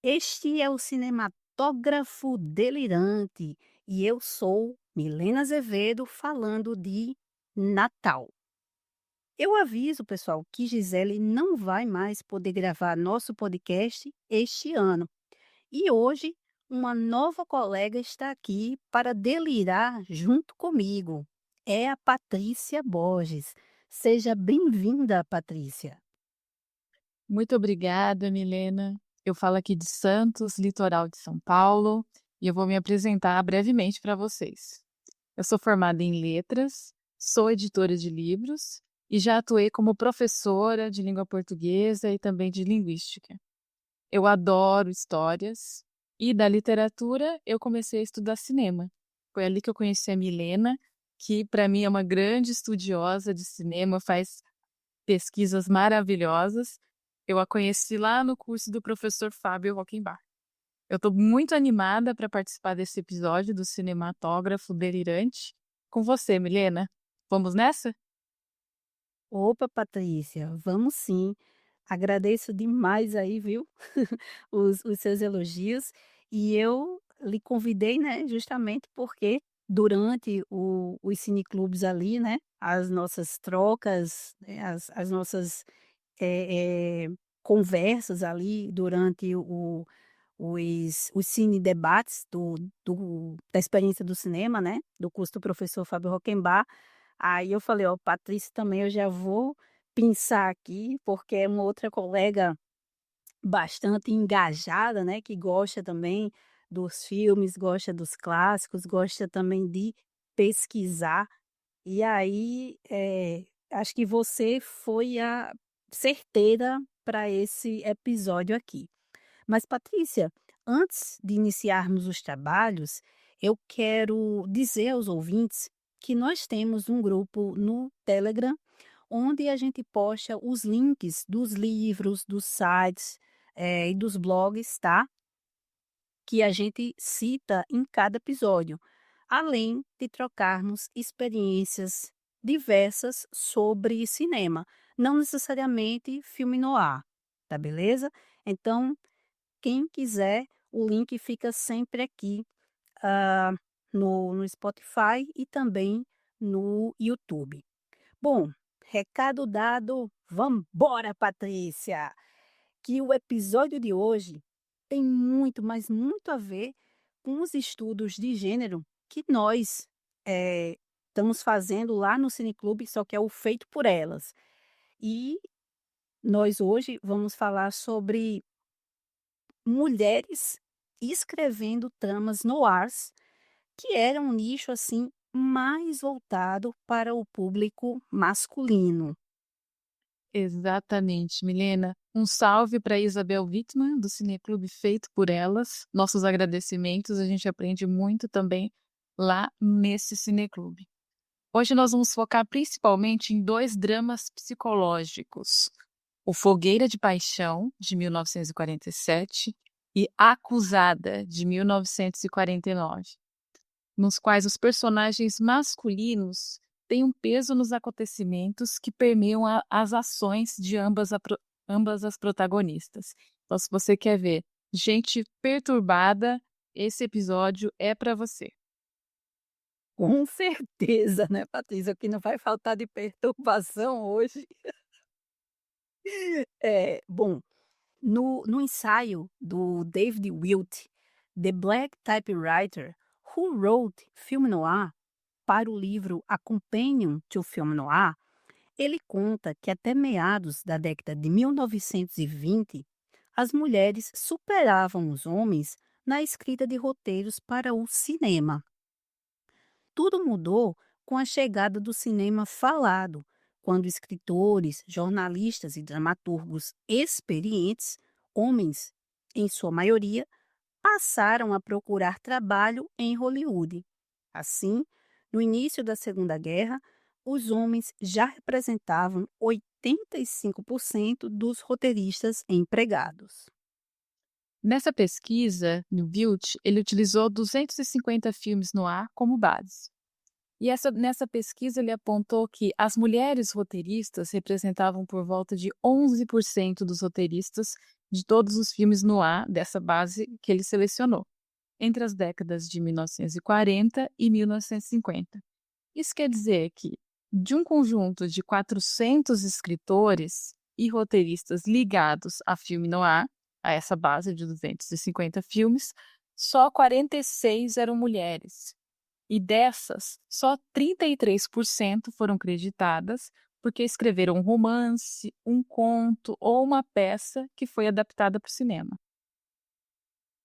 Este é o Cinematógrafo Delirante e eu sou Milena Azevedo falando de Natal. Eu aviso, pessoal, que Gisele não vai mais poder gravar nosso podcast este ano. E hoje, uma nova colega está aqui para delirar junto comigo. É a Patrícia Borges. Seja bem-vinda, Patrícia. Muito obrigada, Milena. Eu falo aqui de Santos, litoral de São Paulo, e eu vou me apresentar brevemente para vocês. Eu sou formada em letras, sou editora de livros e já atuei como professora de língua portuguesa e também de linguística. Eu adoro histórias e da literatura eu comecei a estudar cinema. Foi ali que eu conheci a Milena, que para mim é uma grande estudiosa de cinema, faz pesquisas maravilhosas. Eu a conheci lá no curso do professor Fábio Rockenbach. Eu estou muito animada para participar desse episódio do Cinematógrafo Delirante com você, Milena. Vamos nessa? Opa, Patrícia, vamos sim. Agradeço demais aí, viu, os seus elogios. E eu lhe convidei, né, justamente porque durante os cineclubes ali, né, as nossas trocas, né, as nossas eh, eh, conversas ali durante os cine debates da experiência do cinema, né, do curso do professor Fábio Rockenbach. Aí eu falei: "Ó, Patrícia também eu já vou pensar aqui", porque é uma outra colega bastante engajada, né, que gosta também dos filmes, gosta dos clássicos, gosta também de pesquisar. E aí, acho que você foi a certeira para esse episódio aqui. Mas, Patrícia, antes de iniciarmos os trabalhos, eu quero dizer aos ouvintes que nós temos um grupo no Telegram onde a gente posta os links dos livros, dos sites, e dos blogs, tá? Que a gente cita em cada episódio, além de trocarmos experiências diversas sobre cinema, não necessariamente filme noir, tá beleza? Então, quem quiser, o link fica sempre aqui, ah, no Spotify e também no YouTube. Bom, recado dado, vambora, Patrícia! Que o episódio de hoje tem muito, mas muito a ver com os estudos de gênero que nós estamos fazendo lá no Cineclube, só que é o Feito por Elas. E nós hoje vamos falar sobre mulheres escrevendo tramas noirs, que era um nicho assim mais voltado para o público masculino. Exatamente, Milena. Um salve para Isabel Wittmann, do Cineclube Feito por Elas. Nossos agradecimentos, a gente aprende muito também lá nesse cineclube. Hoje nós vamos focar principalmente em dois dramas psicológicos: O Fogueira de Paixão, de 1947, e Acusada, de 1949, nos quais os personagens masculinos têm um peso nos acontecimentos que permeiam as ações de ambas as protagonistas. Então, se você quer ver gente perturbada, esse episódio é para você. Com certeza, né, Patrícia, o que não vai faltar de perturbação hoje. Bom, no ensaio do David Wilt, The Black Typewriter, Who Wrote Film Noir, para o livro A Companion to Film Noir, ele conta que até meados da década de 1920, as mulheres superavam os homens na escrita de roteiros para o cinema. Tudo mudou com a chegada do cinema falado, quando escritores, jornalistas e dramaturgos experientes, homens em sua maioria, passaram a procurar trabalho em Hollywood. Assim, no início da Segunda Guerra, os homens já representavam 85% dos roteiristas empregados. Nessa pesquisa, no Wilt, ele utilizou 250 filmes no ar como base. E nessa pesquisa ele apontou que as mulheres roteiristas representavam por volta de 11% dos roteiristas de todos os filmes noir dessa base que ele selecionou, entre as décadas de 1940 e 1950. Isso quer dizer que, de um conjunto de 400 escritores e roteiristas ligados a filme noir, a essa base de 250 filmes, só 46 eram mulheres. E dessas, só 33% foram creditadas porque escreveram um romance, um conto ou uma peça que foi adaptada para o cinema.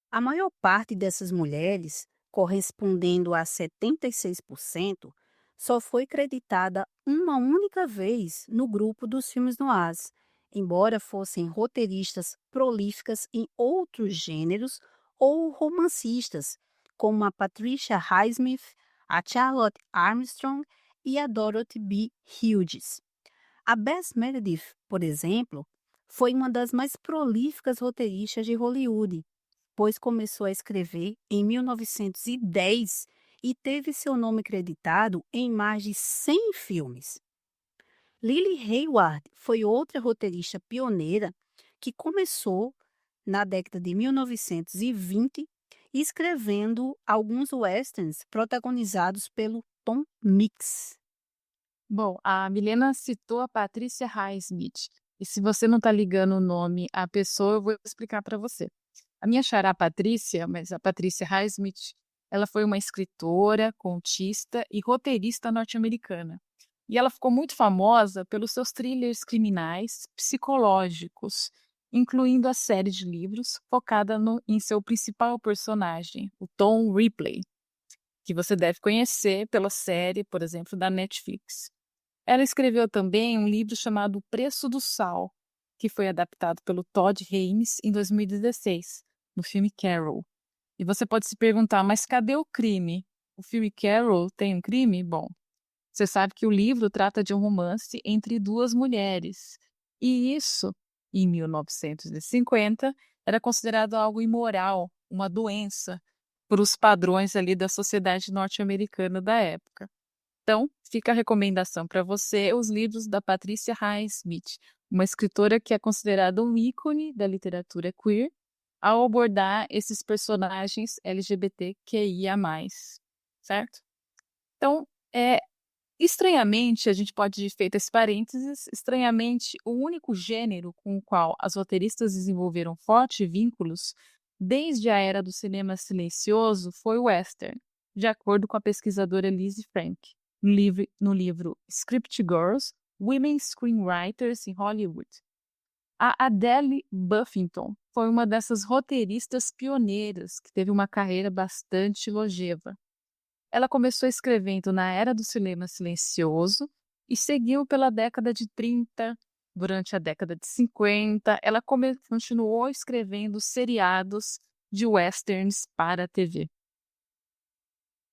A maior parte dessas mulheres, correspondendo a 76%, só foi creditada uma única vez no grupo dos filmes noirs, embora fossem roteiristas prolíficas em outros gêneros ou romancistas, como a Patricia Highsmith, a Charlotte Armstrong e a Dorothy B. Hughes. A Bess Meredith, por exemplo, foi uma das mais prolíficas roteiristas de Hollywood, pois começou a escrever em 1910 e teve seu nome creditado em mais de 100 filmes. Lily Hayward foi outra roteirista pioneira que começou na década de 1920 escrevendo alguns westerns protagonizados pelo Tom Mix. Bom, a Milena citou a Patrícia Highsmith. E se você não está ligando o nome à pessoa, eu vou explicar para você. A minha xará Patrícia, mas a Patrícia Highsmith, ela foi uma escritora, contista e roteirista norte-americana. E ela ficou muito famosa pelos seus thrillers criminais psicológicos, incluindo a série de livros focada em seu principal personagem, o Tom Ripley, que você deve conhecer pela série, por exemplo, da Netflix. Ela escreveu também um livro chamado O Preço do Sal, que foi adaptado pelo Todd Haynes em 2016, no filme Carol. E você pode se perguntar, mas cadê o crime? O filme Carol tem um crime? Bom, você sabe que o livro trata de um romance entre duas mulheres. E isso, em 1950, era considerado algo imoral, uma doença, para os padrões ali da sociedade norte-americana da época. Então, fica a recomendação para você os livros da Patricia Highsmith, uma escritora que é considerada um ícone da literatura queer, ao abordar esses personagens LGBTQIA+, certo? Então, estranhamente, a gente pode feito esse parênteses, estranhamente, o único gênero com o qual as roteiristas desenvolveram fortes vínculos desde a era do cinema silencioso foi o western, de acordo com a pesquisadora Lizzie Frank, no livro Script Girls, Women Screenwriters in Hollywood. A Adele Buffington foi uma dessas roteiristas pioneiras que teve uma carreira bastante longeva. Ela começou escrevendo na era do cinema silencioso e seguiu pela década de 30. Durante a década de 50, ela continuou escrevendo seriados de westerns para a TV.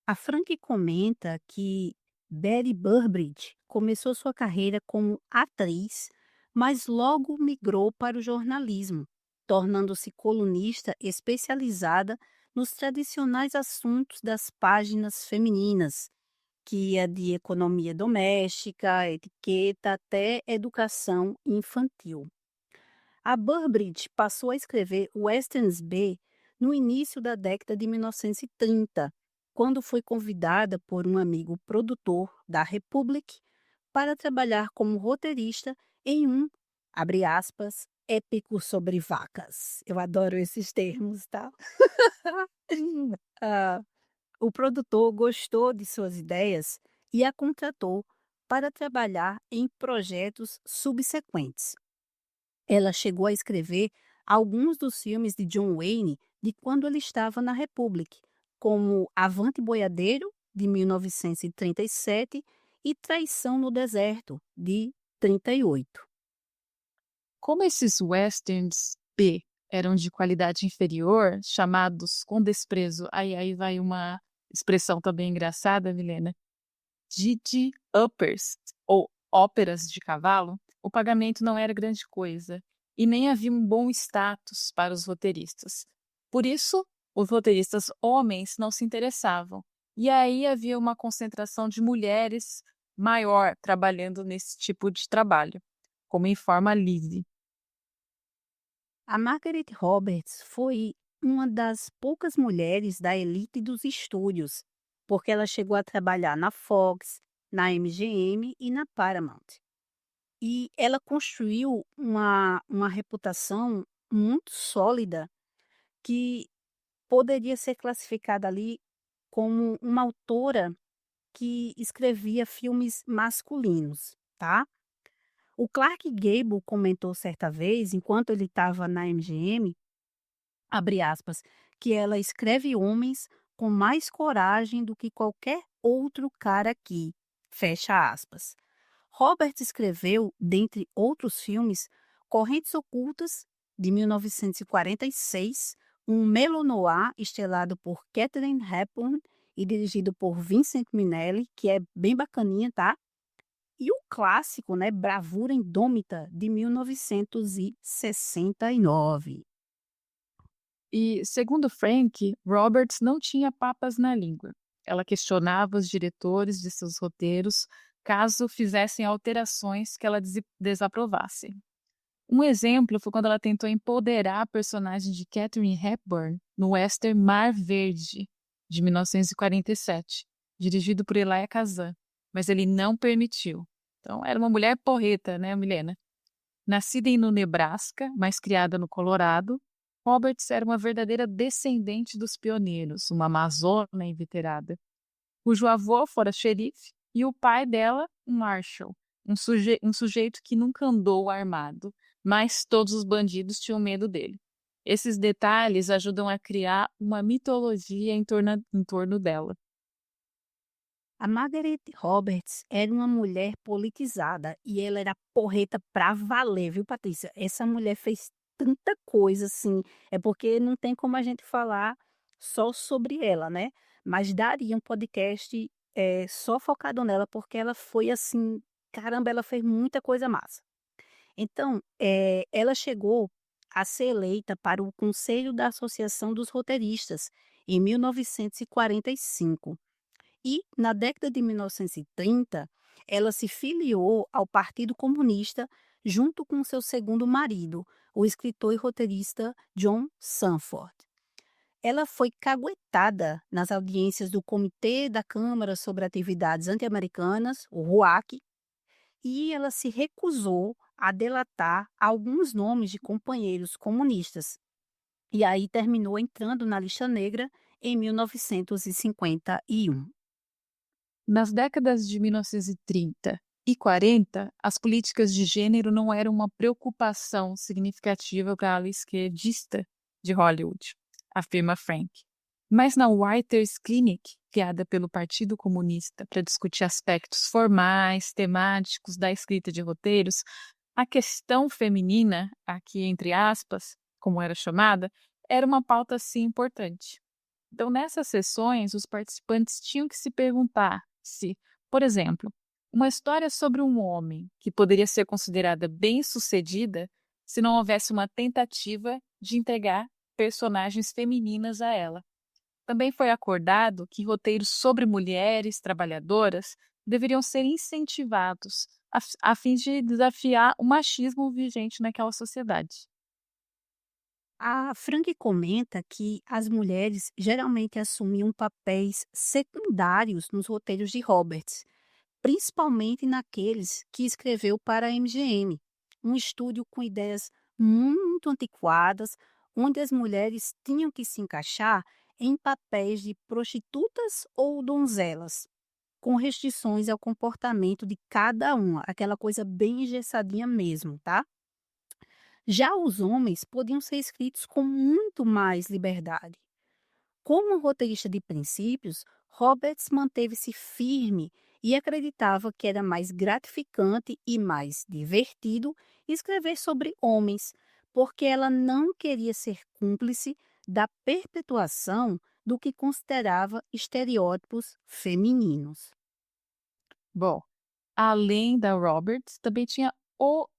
A Frank comenta que Betty Burbridge começou sua carreira como atriz, mas logo migrou para o jornalismo, tornando-se colunista especializada nos tradicionais assuntos das páginas femininas, que ia de economia doméstica, etiqueta até educação infantil. A Burbridge passou a escrever westerns B no início da década de 1930, quando foi convidada por um amigo produtor da Republic para trabalhar como roteirista em um, abre aspas, épico sobre vacas. Eu adoro esses termos, tá? Ah, o produtor gostou de suas ideias e a contratou para trabalhar em projetos subsequentes. Ela chegou a escrever alguns dos filmes de John Wayne de quando ele estava na Republic, como Avante Boiadeiro, de 1937, e Traição no Deserto, de 38. Como esses westerns B eram de qualidade inferior, chamados com desprezo, aí vai uma expressão também engraçada, Milena, de uppers, ou óperas de cavalo, o pagamento não era grande coisa e nem havia um bom status para os roteiristas. Por isso, os roteiristas homens não se interessavam. E aí havia uma concentração de mulheres maior trabalhando nesse tipo de trabalho, como informa Lizzie. A Margaret Roberts foi uma das poucas mulheres da elite dos estúdios, porque ela chegou a trabalhar na Fox, na MGM e na Paramount. E ela construiu uma reputação muito sólida que poderia ser classificada ali como uma autora que escrevia filmes masculinos, tá? O Clark Gable comentou certa vez, enquanto ele estava na MGM, abre aspas, que ela escreve homens com mais coragem do que qualquer outro cara aqui, fecha aspas. Robert escreveu, dentre outros filmes, Correntes Ocultas, de 1946, um melonoir estrelado por Katharine Hepburn e dirigido por Vincent Minnelli, que é bem bacaninha, tá? E o clássico, né, Bravura Indômita, de 1969. E, segundo Frank, Roberts não tinha papas na língua. Ela questionava os diretores de seus roteiros caso fizessem alterações que ela desaprovasse. Um exemplo foi quando ela tentou empoderar a personagem de Katharine Hepburn no western Mar Verde, de 1947, dirigido por Elia Kazan, mas ele não permitiu. Então, era uma mulher porreta, né, Milena? Nascida no Nebraska, mas criada no Colorado, Roberts era uma verdadeira descendente dos pioneiros, uma amazona inveterada, cujo avô fora xerife e o pai dela, um marshal, um sujeito que nunca andou armado, mas todos os bandidos tinham medo dele. Esses detalhes ajudam a criar uma mitologia em torno dela. A Margaret Roberts era uma mulher politizada e ela era porreta pra valer, viu, Patrícia? Essa mulher fez tanta coisa assim, é porque não tem como a gente falar só sobre ela, né? Mas daria um podcast só focado nela, porque ela foi assim, caramba, ela fez muita coisa massa. Então, ela chegou a ser eleita para o Conselho da Associação dos Roteiristas em 1945. E, na década de 1930, ela se filiou ao Partido Comunista junto com seu segundo marido, o escritor e roteirista John Sanford. Ela foi caguetada nas audiências do Comitê da Câmara sobre Atividades Anti-Americanas, o RUAC, e ela se recusou a delatar alguns nomes de companheiros comunistas. E aí terminou entrando na lista negra em 1951. Nas décadas de 1930 e 40, as políticas de gênero não eram uma preocupação significativa para a ala esquerdista de Hollywood, afirma Frank. Mas na Writers Clinic, criada pelo Partido Comunista para discutir aspectos formais, temáticos da escrita de roteiros, a questão feminina, aqui entre aspas, como era chamada, era uma pauta sim importante. Então, nessas sessões, os participantes tinham que se perguntar se, por exemplo, uma história sobre um homem que poderia ser considerada bem-sucedida se não houvesse uma tentativa de entregar personagens femininas a ela. Também foi acordado que roteiros sobre mulheres trabalhadoras deveriam ser incentivados a fim de desafiar o machismo vigente naquela sociedade. A Frank comenta que as mulheres geralmente assumiam papéis secundários nos roteiros de Roberts, principalmente naqueles que escreveu para a MGM, um estúdio com ideias muito antiquadas, onde as mulheres tinham que se encaixar em papéis de prostitutas ou donzelas, com restrições ao comportamento de cada uma, aquela coisa bem engessadinha mesmo, tá? Já os homens podiam ser escritos com muito mais liberdade. Como um roteirista de princípios, Roberts manteve-se firme e acreditava que era mais gratificante e mais divertido escrever sobre homens, porque ela não queria ser cúmplice da perpetuação do que considerava estereótipos femininos. Bom, além da Roberts, também tinha,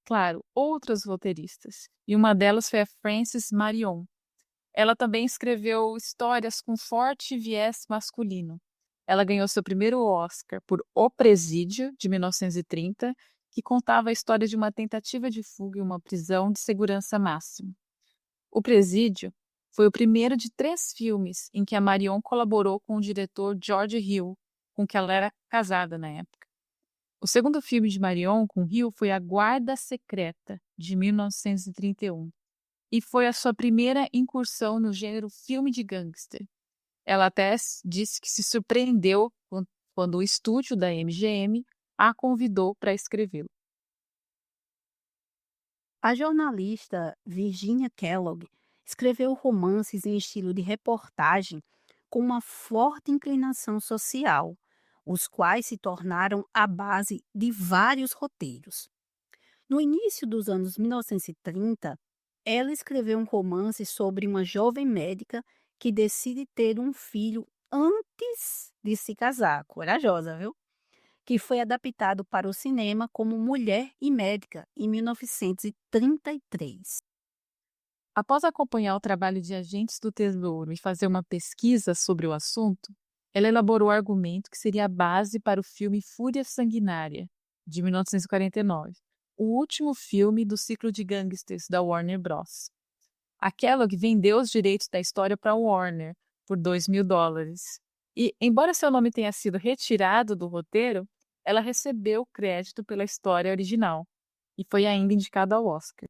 claro, outras roteiristas, e uma delas foi a Frances Marion. Ela também escreveu histórias com forte viés masculino. Ela ganhou seu primeiro Oscar por O Presídio, de 1930, que contava a história de uma tentativa de fuga em uma prisão de segurança máxima. O Presídio foi o primeiro de 3 filmes em que a Marion colaborou com o diretor George Hill, com quem ela era casada na época. O segundo filme de Marion com Hill foi A Guarda Secreta, de 1931, e foi a sua primeira incursão no gênero filme de gangster. Ela até disse que se surpreendeu quando o estúdio da MGM a convidou para escrevê-lo. A jornalista Virginia Kellogg escreveu romances em estilo de reportagem com uma forte inclinação social, os quais se tornaram a base de vários roteiros. No início dos anos 1930, ela escreveu um romance sobre uma jovem médica que decide ter um filho antes de se casar. Corajosa, viu? Que foi adaptado para o cinema como Mulher e Médica, em 1933. Após acompanhar o trabalho de agentes do Tesouro e fazer uma pesquisa sobre o assunto, ela elaborou o argumento que seria a base para o filme Fúria Sanguinária, de 1949, o último filme do ciclo de gangsters da Warner Bros. A Kellogg vendeu os direitos da história para a Warner por $2.000. E, embora seu nome tenha sido retirado do roteiro, ela recebeu crédito pela história original e foi ainda indicada ao Oscar.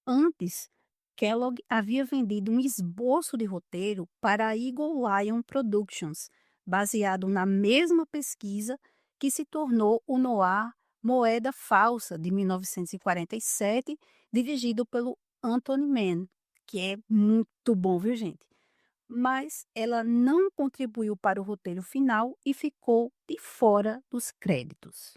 Antes, Kellogg havia vendido um esboço de roteiro para a Eagle Lion Productions, baseado na mesma pesquisa que se tornou o noir Moeda Falsa, de 1947, dirigido pelo Anthony Mann, que é muito bom, viu, gente? Mas ela não contribuiu para o roteiro final e ficou de fora dos créditos.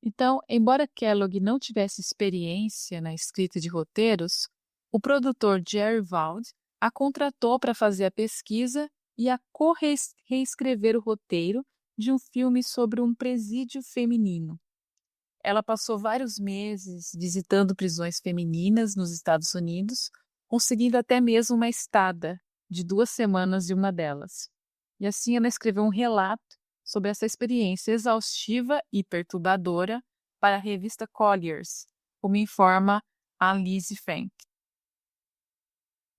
Então, embora Kellogg não tivesse experiência na escrita de roteiros, o produtor Jerry Wald a contratou para fazer a pesquisa e a reescrever o roteiro de um filme sobre um presídio feminino. Ela passou vários meses visitando prisões femininas nos Estados Unidos, conseguindo até mesmo uma estada de 2 semanas em uma delas. E assim ela escreveu um relato sobre essa experiência exaustiva e perturbadora para a revista Collier's, como informa a Lizzie Frank.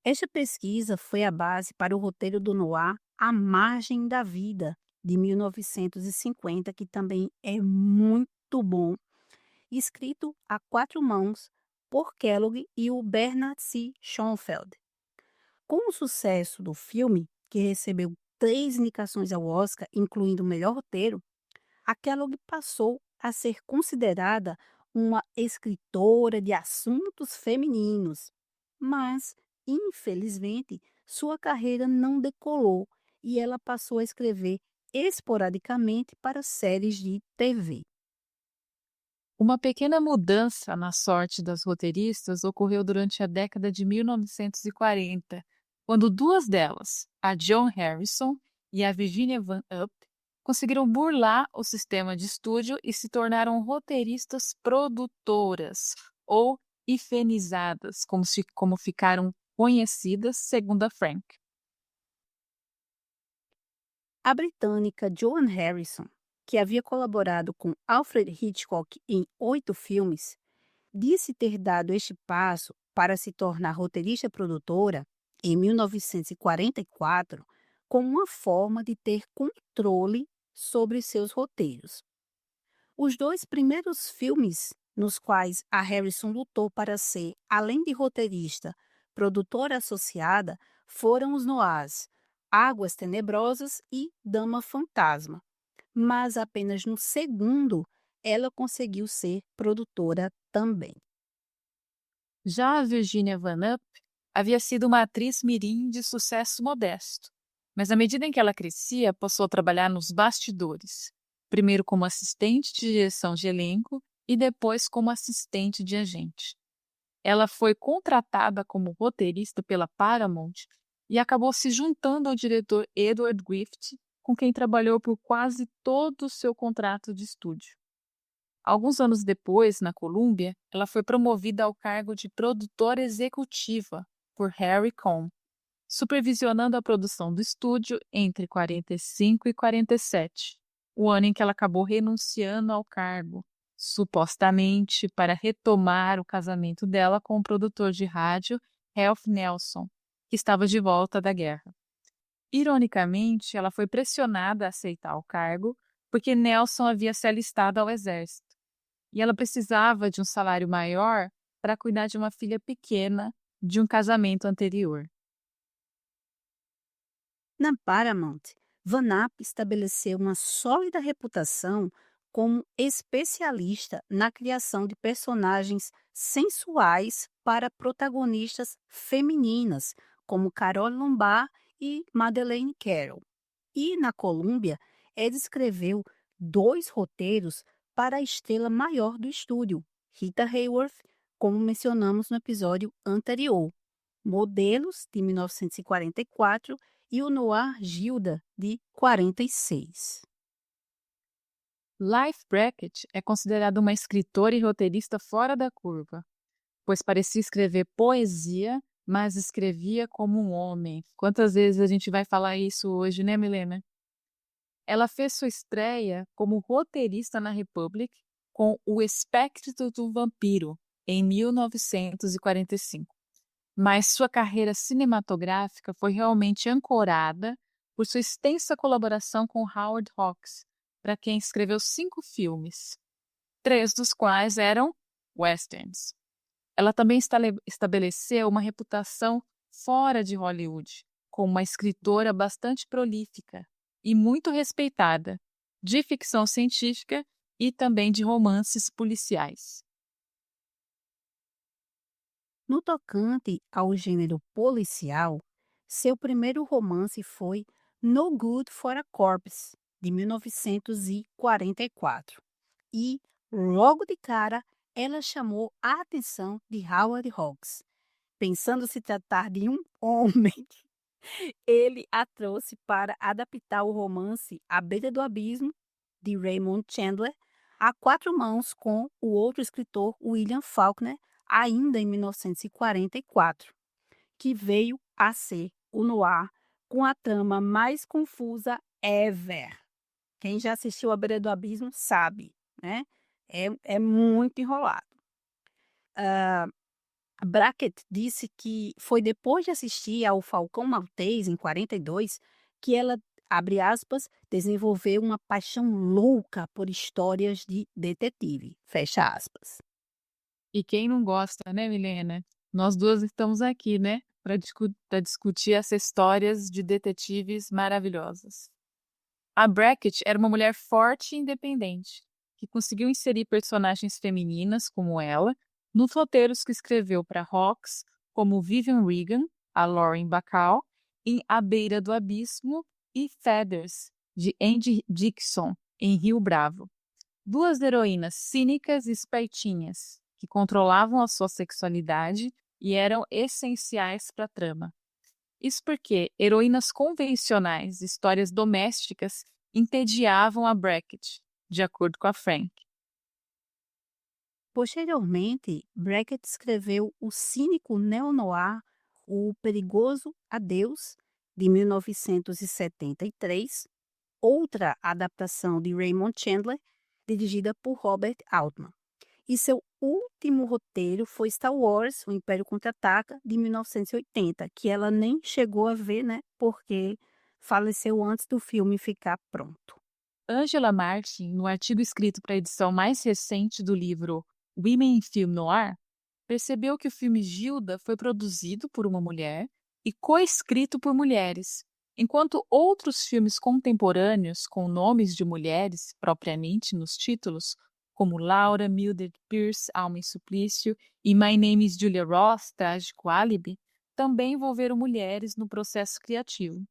Esta pesquisa foi a base para o roteiro do noir A Margem da Vida, de 1950, que também é muito bom, escrito a 4 mãos por Kellogg e o Bernard C. Schoenfeld. Com o sucesso do filme, que recebeu 3 indicações ao Oscar, incluindo o melhor roteiro, a Kellogg passou a ser considerada uma escritora de assuntos femininos. Mas, infelizmente, sua carreira não decolou e ela passou a escrever esporadicamente para séries de TV. Uma pequena mudança na sorte das roteiristas ocorreu durante a década de 1940, quando 2 delas, a Joan Harrison e a Virginia Van Up, conseguiram burlar o sistema de estúdio e se tornaram roteiristas produtoras, ou ifenizadas, como ficaram conhecidas, segundo a Frank. A britânica Joan Harrison, que havia colaborado com Alfred Hitchcock em 8 filmes, disse ter dado este passo para se tornar roteirista produtora em 1944 como uma forma de ter controle sobre seus roteiros. Os 2 primeiros filmes nos quais a Harrison lutou para ser, além de roteirista, produtora associada, foram os noirs Águas Tenebrosas e Dama Fantasma, mas apenas no segundo ela conseguiu ser produtora também. Já a Virginia Van Up havia sido uma atriz mirim de sucesso modesto, mas à medida em que ela crescia, passou a trabalhar nos bastidores, primeiro como assistente de direção de elenco e depois como assistente de agente. Ela foi contratada como roteirista pela Paramount e acabou se juntando ao diretor Edward Griffith, com quem trabalhou por quase todo o seu contrato de estúdio. Alguns anos depois, na Columbia, ela foi promovida ao cargo de produtora executiva por Harry Cohn, supervisionando a produção do estúdio entre 45 e 47, o ano em que ela acabou renunciando ao cargo, supostamente para retomar o casamento dela com o produtor de rádio Ralph Nelson, que estava de volta da guerra. Ironicamente, ela foi pressionada a aceitar o cargo porque Nelson havia se alistado ao exército e ela precisava de um salário maior para cuidar de uma filha pequena de um casamento anterior. Na Paramount, Van App estabeleceu uma sólida reputação como especialista na criação de personagens sensuais para protagonistas femininas, como Carole Lombard e Madeleine Carroll. E na Columbia, ela escreveu 2 roteiros para a estrela maior do estúdio, Rita Hayworth, como mencionamos no episódio anterior. Modelos, de 1944, e o Noir Gilda, de 46. Life Brackett é considerada uma escritora e roteirista fora da curva, pois parecia escrever poesia, mas escrevia como um homem. Quantas vezes a gente vai falar isso hoje, né, Milena? Ela fez sua estreia como roteirista na Republic com O Espectro do Vampiro, em 1945. Mas sua carreira cinematográfica foi realmente ancorada por sua extensa colaboração com Howard Hawks, para quem escreveu 5 filmes, 3 dos quais eram westerns. Ela também estabeleceu uma reputação fora de Hollywood, como uma escritora bastante prolífica e muito respeitada, de ficção científica e também de romances policiais. No tocante ao gênero policial, seu primeiro romance foi No Good for a Corpse, de 1944. E, logo de cara, ela chamou a atenção de Howard Hawks. Pensando se tratar de um homem, ele a trouxe para adaptar o romance À Beira do Abismo, de Raymond Chandler, a 4 mãos com o outro escritor William Faulkner, ainda em 1944, que veio a ser o noir com a trama mais confusa ever. Quem já assistiu A Beira do Abismo sabe, né? É muito enrolado. Brackett disse que foi depois de assistir ao Falcão Maltês, em 42, que ela, abre aspas, desenvolveu uma paixão louca por histórias de detetive, fecha aspas. E quem não gosta, né, Milena? Nós duas estamos aqui, né, para discutir essas histórias de detetives maravilhosas. A Brackett era uma mulher forte e independente, que conseguiu inserir personagens femininas como ela nos roteiros que escreveu para Hawks, como Vivian Regan, a Lauren Bacall, em A Beira do Abismo e Feathers, de Andy Dixon, em Rio Bravo. 2 heroínas cínicas e espertinhas, que controlavam a sua sexualidade e eram essenciais para a trama. Isso porque heroínas convencionais, histórias domésticas, entediavam a Brackett, de acordo com a Frank. Posteriormente, Brackett escreveu o cínico neo-noir O Perigoso Adeus, de 1973, outra adaptação de Raymond Chandler, dirigida por Robert Altman. E seu último roteiro foi Star Wars, O Império Contra-Ataca, de 1980, que ela nem chegou a ver, né? Porque faleceu antes do filme ficar pronto. Angela Martin, no artigo escrito para a edição mais recente do livro Women in Film Noir, percebeu que o filme Gilda foi produzido por uma mulher e coescrito por mulheres, enquanto outros filmes contemporâneos com nomes de mulheres propriamente nos títulos, como Laura, Mildred Pierce, Alma em Suplício e My Name is Julia Ross, Trágico Álibi, também envolveram mulheres no processo criativo.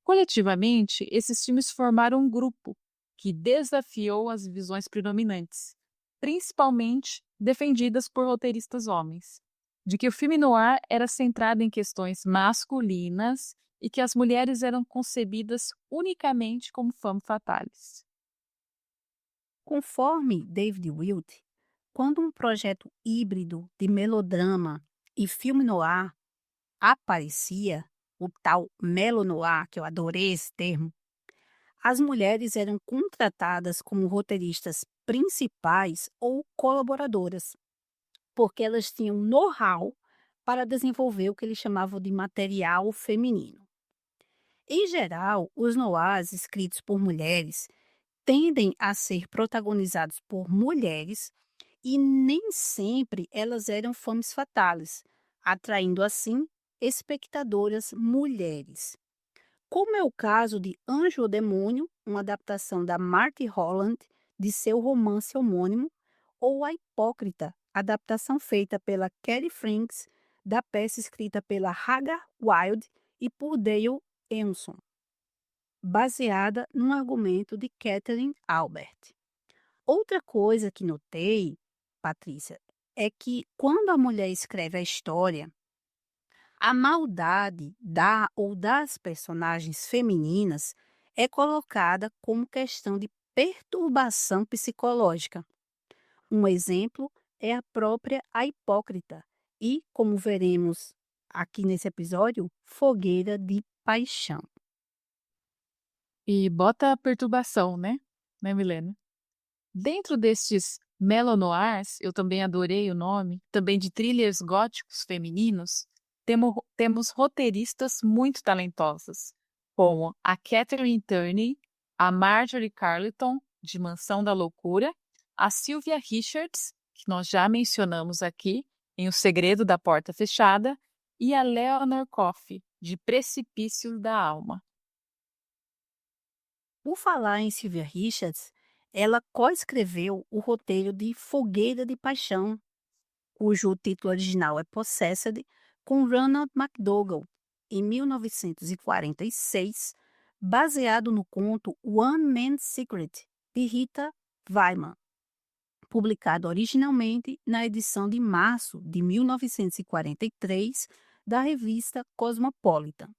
Coletivamente, esses filmes formaram um grupo que desafiou as visões predominantes, principalmente defendidas por roteiristas homens, de que o filme noir era centrado em questões masculinas e que as mulheres eram concebidas unicamente como femme fatales. Conforme David Wilt, quando um projeto híbrido de melodrama e filme noir aparecia, o tal melonoir, que eu adorei esse termo, As mulheres eram contratadas como roteiristas principais ou colaboradoras, porque elas tinham know-how para desenvolver o que eles chamavam de material feminino. Em geral, os noirs escritos por mulheres tendem a ser protagonizados por mulheres e nem sempre elas eram femmes fatales, atraindo assim espectadoras mulheres. Como é o caso de Anjo ou Demônio, uma adaptação da Marty Holland de seu romance homônimo, ou A Hipócrita, adaptação feita pela Kelly Franks da peça escrita pela Hagar Wilde e por Dale Emerson, baseada num argumento de Catherine Albert. Outra coisa que notei, Patrícia, é que quando a mulher escreve a história, a maldade da ou das personagens femininas é colocada como questão de perturbação psicológica. Um exemplo é a própria A Hipócrita e, como veremos aqui nesse episódio, Fogueira de Paixão. E bota a perturbação, né, Milena? Dentro destes melonoirs, eu também adorei o nome, também de thrillers góticos femininos, temos roteiristas muito talentosas, como a Catherine Turney, a Marjorie Carleton, de Mansão da Loucura, a Sylvia Richards, que nós já mencionamos aqui, em O Segredo da Porta Fechada, e a Leonor Coffey, de Precipício da Alma. Por falar em Sylvia Richards, ela coescreveu o roteiro de Fogueira de Paixão, cujo título original é Possessed, com Ronald McDougall, em 1946, baseado no conto One Man's Secret, de Rita Weiman, publicado originalmente na edição de março de 1943 da revista Cosmopolitan.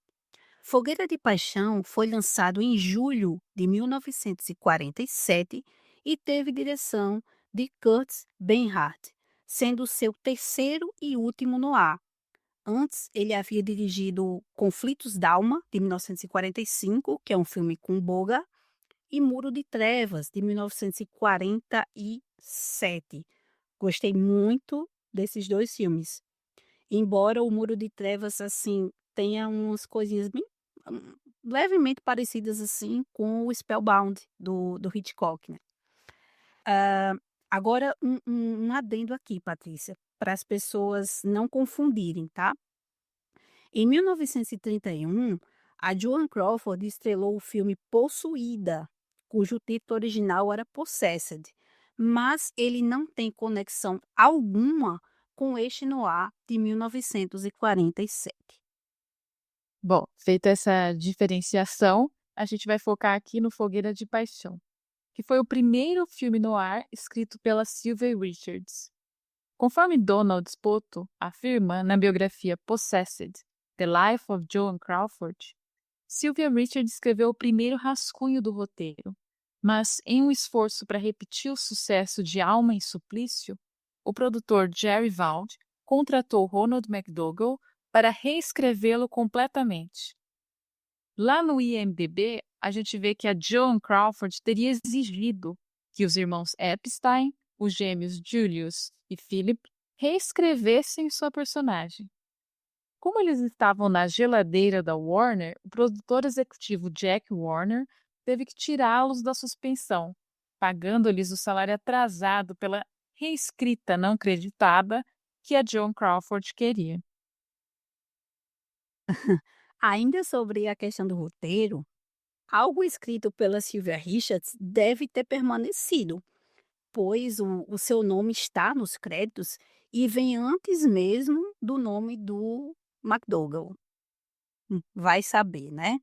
Fogueira de Paixão foi lançado em julho de 1947 e teve direção de Kurt Bernhardt, sendo seu terceiro e último noir. Antes, ele havia dirigido Conflitos d'Alma, de 1945, que é um filme com Bogart, e Muro de Trevas, de 1947. Gostei muito desses dois filmes. Embora o Muro de Trevas, assim, tenha umas coisinhas bem levemente parecidas, assim, com o Spellbound do Hitchcock, né. Agora um adendo aqui, Patrícia, para as pessoas não confundirem, tá. Em 1931, a Joan Crawford estrelou o filme Possuída, cujo título original era Possessed, mas ele não tem conexão alguma com este noir de 1947. Bom, feita essa diferenciação, a gente vai focar aqui no Fogueira de Paixão, que foi o primeiro filme noir escrito pela Sylvia Richards. Conforme Donald Spoto afirma na biografia Possessed, The Life of Joan Crawford, Sylvia Richards escreveu o primeiro rascunho do roteiro, mas em um esforço para repetir o sucesso de Alma em Suplício, o produtor Jerry Vaughn contratou Ronald McDougall para reescrevê-lo completamente. Lá no IMDb, a gente vê que a Joan Crawford teria exigido que os irmãos Epstein, os gêmeos Julius e Philip, reescrevessem sua personagem. Como eles estavam na geladeira da Warner, o produtor executivo Jack Warner teve que tirá-los da suspensão, pagando-lhes o salário atrasado pela reescrita não creditada que a Joan Crawford queria. Ainda sobre a questão do roteiro, algo escrito pela Sylvia Richards deve ter permanecido, pois o seu nome está nos créditos e vem antes mesmo do nome do McDougall. Vai saber, né?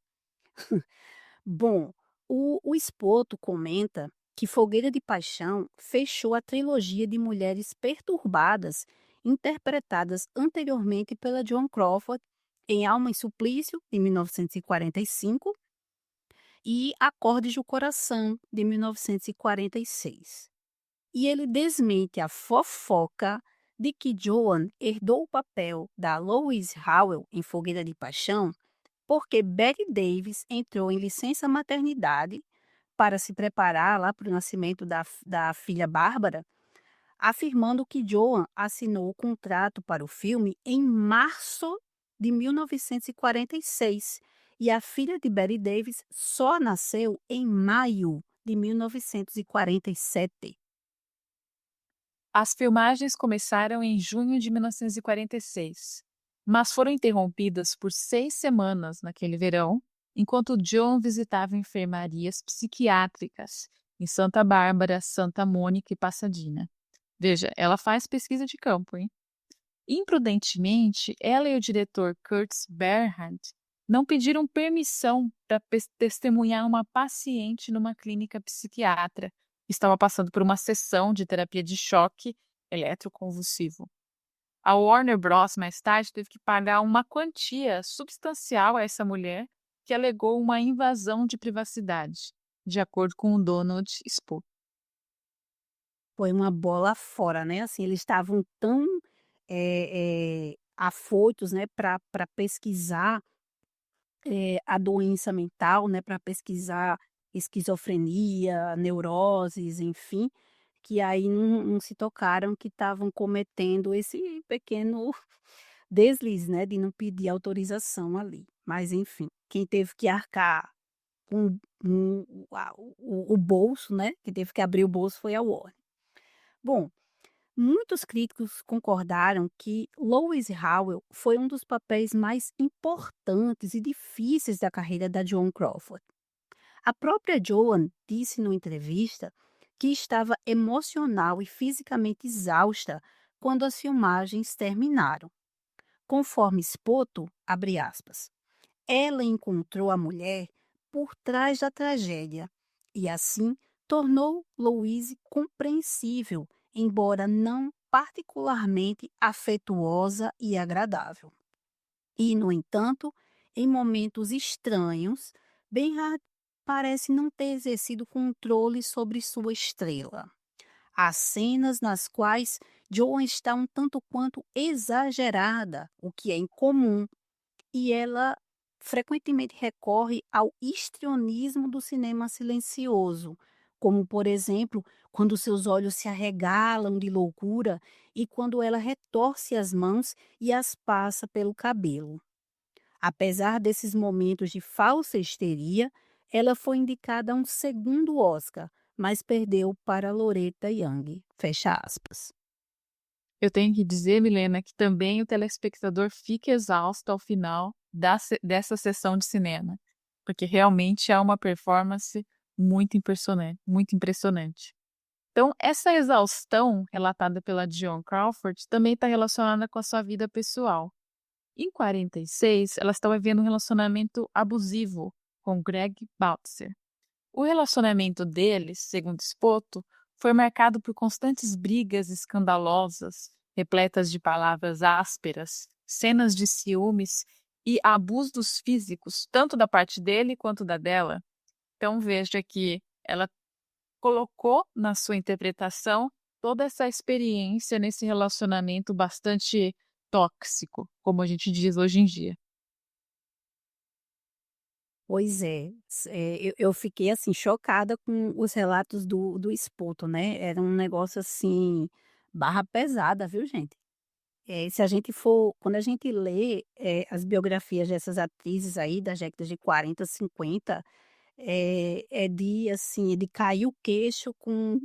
Bom, o Spoto comenta que Fogueira de Paixão fechou a trilogia de mulheres perturbadas interpretadas anteriormente pela Joan Crawford em Alma em Suplício, de 1945, e Acordes do Coração, de 1946. E ele desmente a fofoca de que Joan herdou o papel da Lois Howell em Fogueira de Paixão porque Betty Davis entrou em licença maternidade para se preparar lá para o nascimento da filha Bárbara, afirmando que Joan assinou o contrato para o filme em março de 1946 e a filha de Betty Davis só nasceu em maio de 1947. As filmagens começaram em junho de 1946, mas foram interrompidas por 6 semanas naquele verão, enquanto John visitava enfermarias psiquiátricas em Santa Bárbara, Santa Mônica e Pasadena. Veja, ela faz pesquisa de campo, hein? Imprudentemente, ela e o diretor Curtis Bernhardt não pediram permissão para testemunhar uma paciente numa clínica psiquiatra que estava passando por uma sessão de terapia de choque eletroconvulsivo. A Warner Bros. Mais tarde teve que pagar uma quantia substancial a essa mulher que alegou uma invasão de privacidade, de acordo com o Donald Spock. Foi uma bola fora, né, assim, eles estavam tão, afoitos, né, para pesquisar, a doença mental, né, para pesquisar esquizofrenia, neuroses, enfim, que aí não se tocaram que estavam cometendo esse pequeno deslize, né, de não pedir autorização ali. Mas enfim, quem teve que arcar com o bolso, né, quem teve que abrir o bolso foi a Warner. Bom, muitos críticos concordaram que Lois Howell foi um dos papéis mais importantes e difíceis da carreira da Joan Crawford. A própria Joan disse numa entrevista que estava emocional e fisicamente exausta quando as filmagens terminaram. Conforme Spoto, abre aspas, ela encontrou a mulher por trás da tragédia e assim tornou Louise compreensível, embora não particularmente afetuosa e agradável. E, no entanto, em momentos estranhos, Benhart parece não ter exercido controle sobre sua estrela. Há cenas nas quais Joan está um tanto quanto exagerada, o que é incomum, e ela frequentemente recorre ao histrionismo do cinema silencioso, como, por exemplo, quando seus olhos se arregalam de loucura e quando ela retorce as mãos e as passa pelo cabelo. Apesar desses momentos de falsa histeria, ela foi indicada a um segundo Oscar, mas perdeu para Loretta Young. Fecha aspas. Eu tenho que dizer, Milena, que também o telespectador fica exausto ao final dessa sessão de cinema, porque realmente é uma performance muito impressionante, muito impressionante. Então, essa exaustão relatada pela Joan Crawford também está relacionada com a sua vida pessoal. Em 46, ela estava vivendo um relacionamento abusivo com Greg Bautzer. O relacionamento deles, segundo Spoto, foi marcado por constantes brigas escandalosas, repletas de palavras ásperas, cenas de ciúmes e abusos físicos, tanto da parte dele quanto da dela. Então veja que ela colocou na sua interpretação toda essa experiência nesse relacionamento bastante tóxico, como a gente diz hoje em dia. Pois é, eu fiquei, assim, chocada com os relatos do Spoto, né, era um negócio, assim, barra pesada, viu, gente. Se a gente for quando a gente lê, as biografias dessas atrizes aí das décadas de 40, 50, é de, assim, de cair o queixo com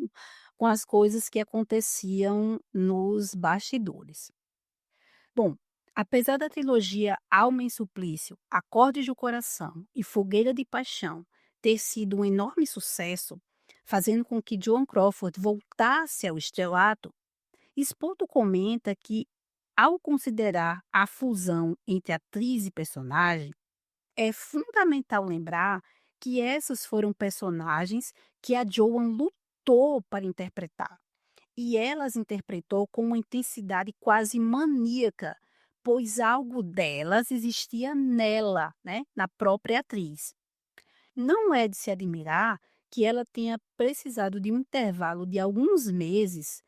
as coisas que aconteciam nos bastidores. Bom, apesar da trilogia Alma em Suplício, Acordes do Coração e Fogueira de Paixão ter sido um enorme sucesso, fazendo com que Joan Crawford voltasse ao estrelato, Spoto comenta que, ao considerar a fusão entre atriz e personagem, é fundamental lembrar que essas foram personagens que a Joan lutou para interpretar. E ela as interpretou com uma intensidade quase maníaca, pois algo delas existia nela, né, na própria atriz. Não é de se admirar que ela tenha precisado de um intervalo de alguns meses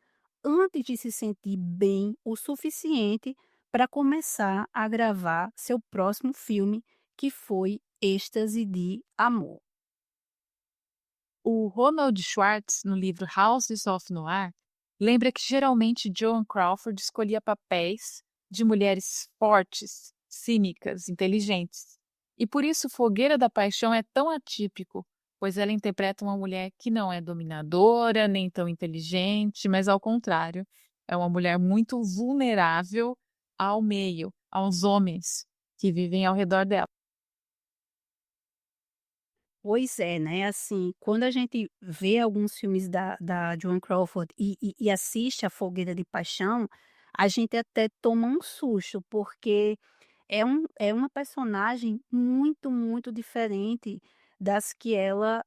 antes de se sentir bem o suficiente para começar a gravar seu próximo filme, que foi Êxtase de Amor. O Ronald Schwartz, no livro Houses of Noir, lembra que geralmente Joan Crawford escolhia papéis de mulheres fortes, cínicas, inteligentes. E por isso Fogueira da Paixão é tão atípico, pois ela interpreta uma mulher que não é dominadora, nem tão inteligente, mas ao contrário, é uma mulher muito vulnerável ao meio, aos homens que vivem ao redor dela. Pois é, né, assim, quando a gente vê alguns filmes da Joan Crawford e assiste a Fogueira de Paixão, a gente até toma um susto, porque é uma personagem muito, muito diferente das que ela,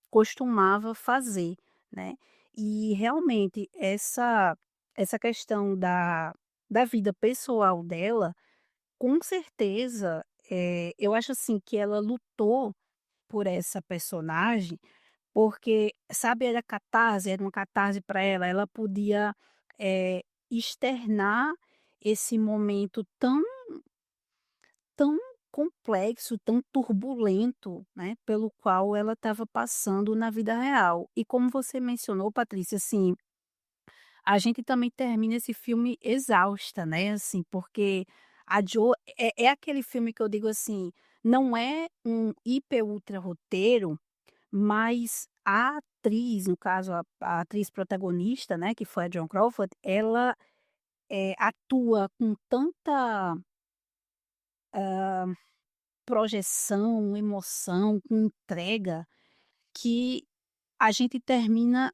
costumava fazer, né. E realmente essa questão da vida pessoal dela, com certeza, eu acho assim que ela lutou por essa personagem, porque, sabe, era uma catarse para ela, ela podia, externar esse momento tão complexo, tão turbulento, né, pelo qual ela estava passando na vida real. E como você mencionou, Patrícia, assim, a gente também termina esse filme exausta, né, assim, porque a Jo é aquele filme que eu digo assim, não é um hiper ultra roteiro, mas a atriz, no caso a atriz protagonista, né, que foi a Joan Crawford, ela, atua com tanta, projeção, emoção, com entrega, que a gente termina,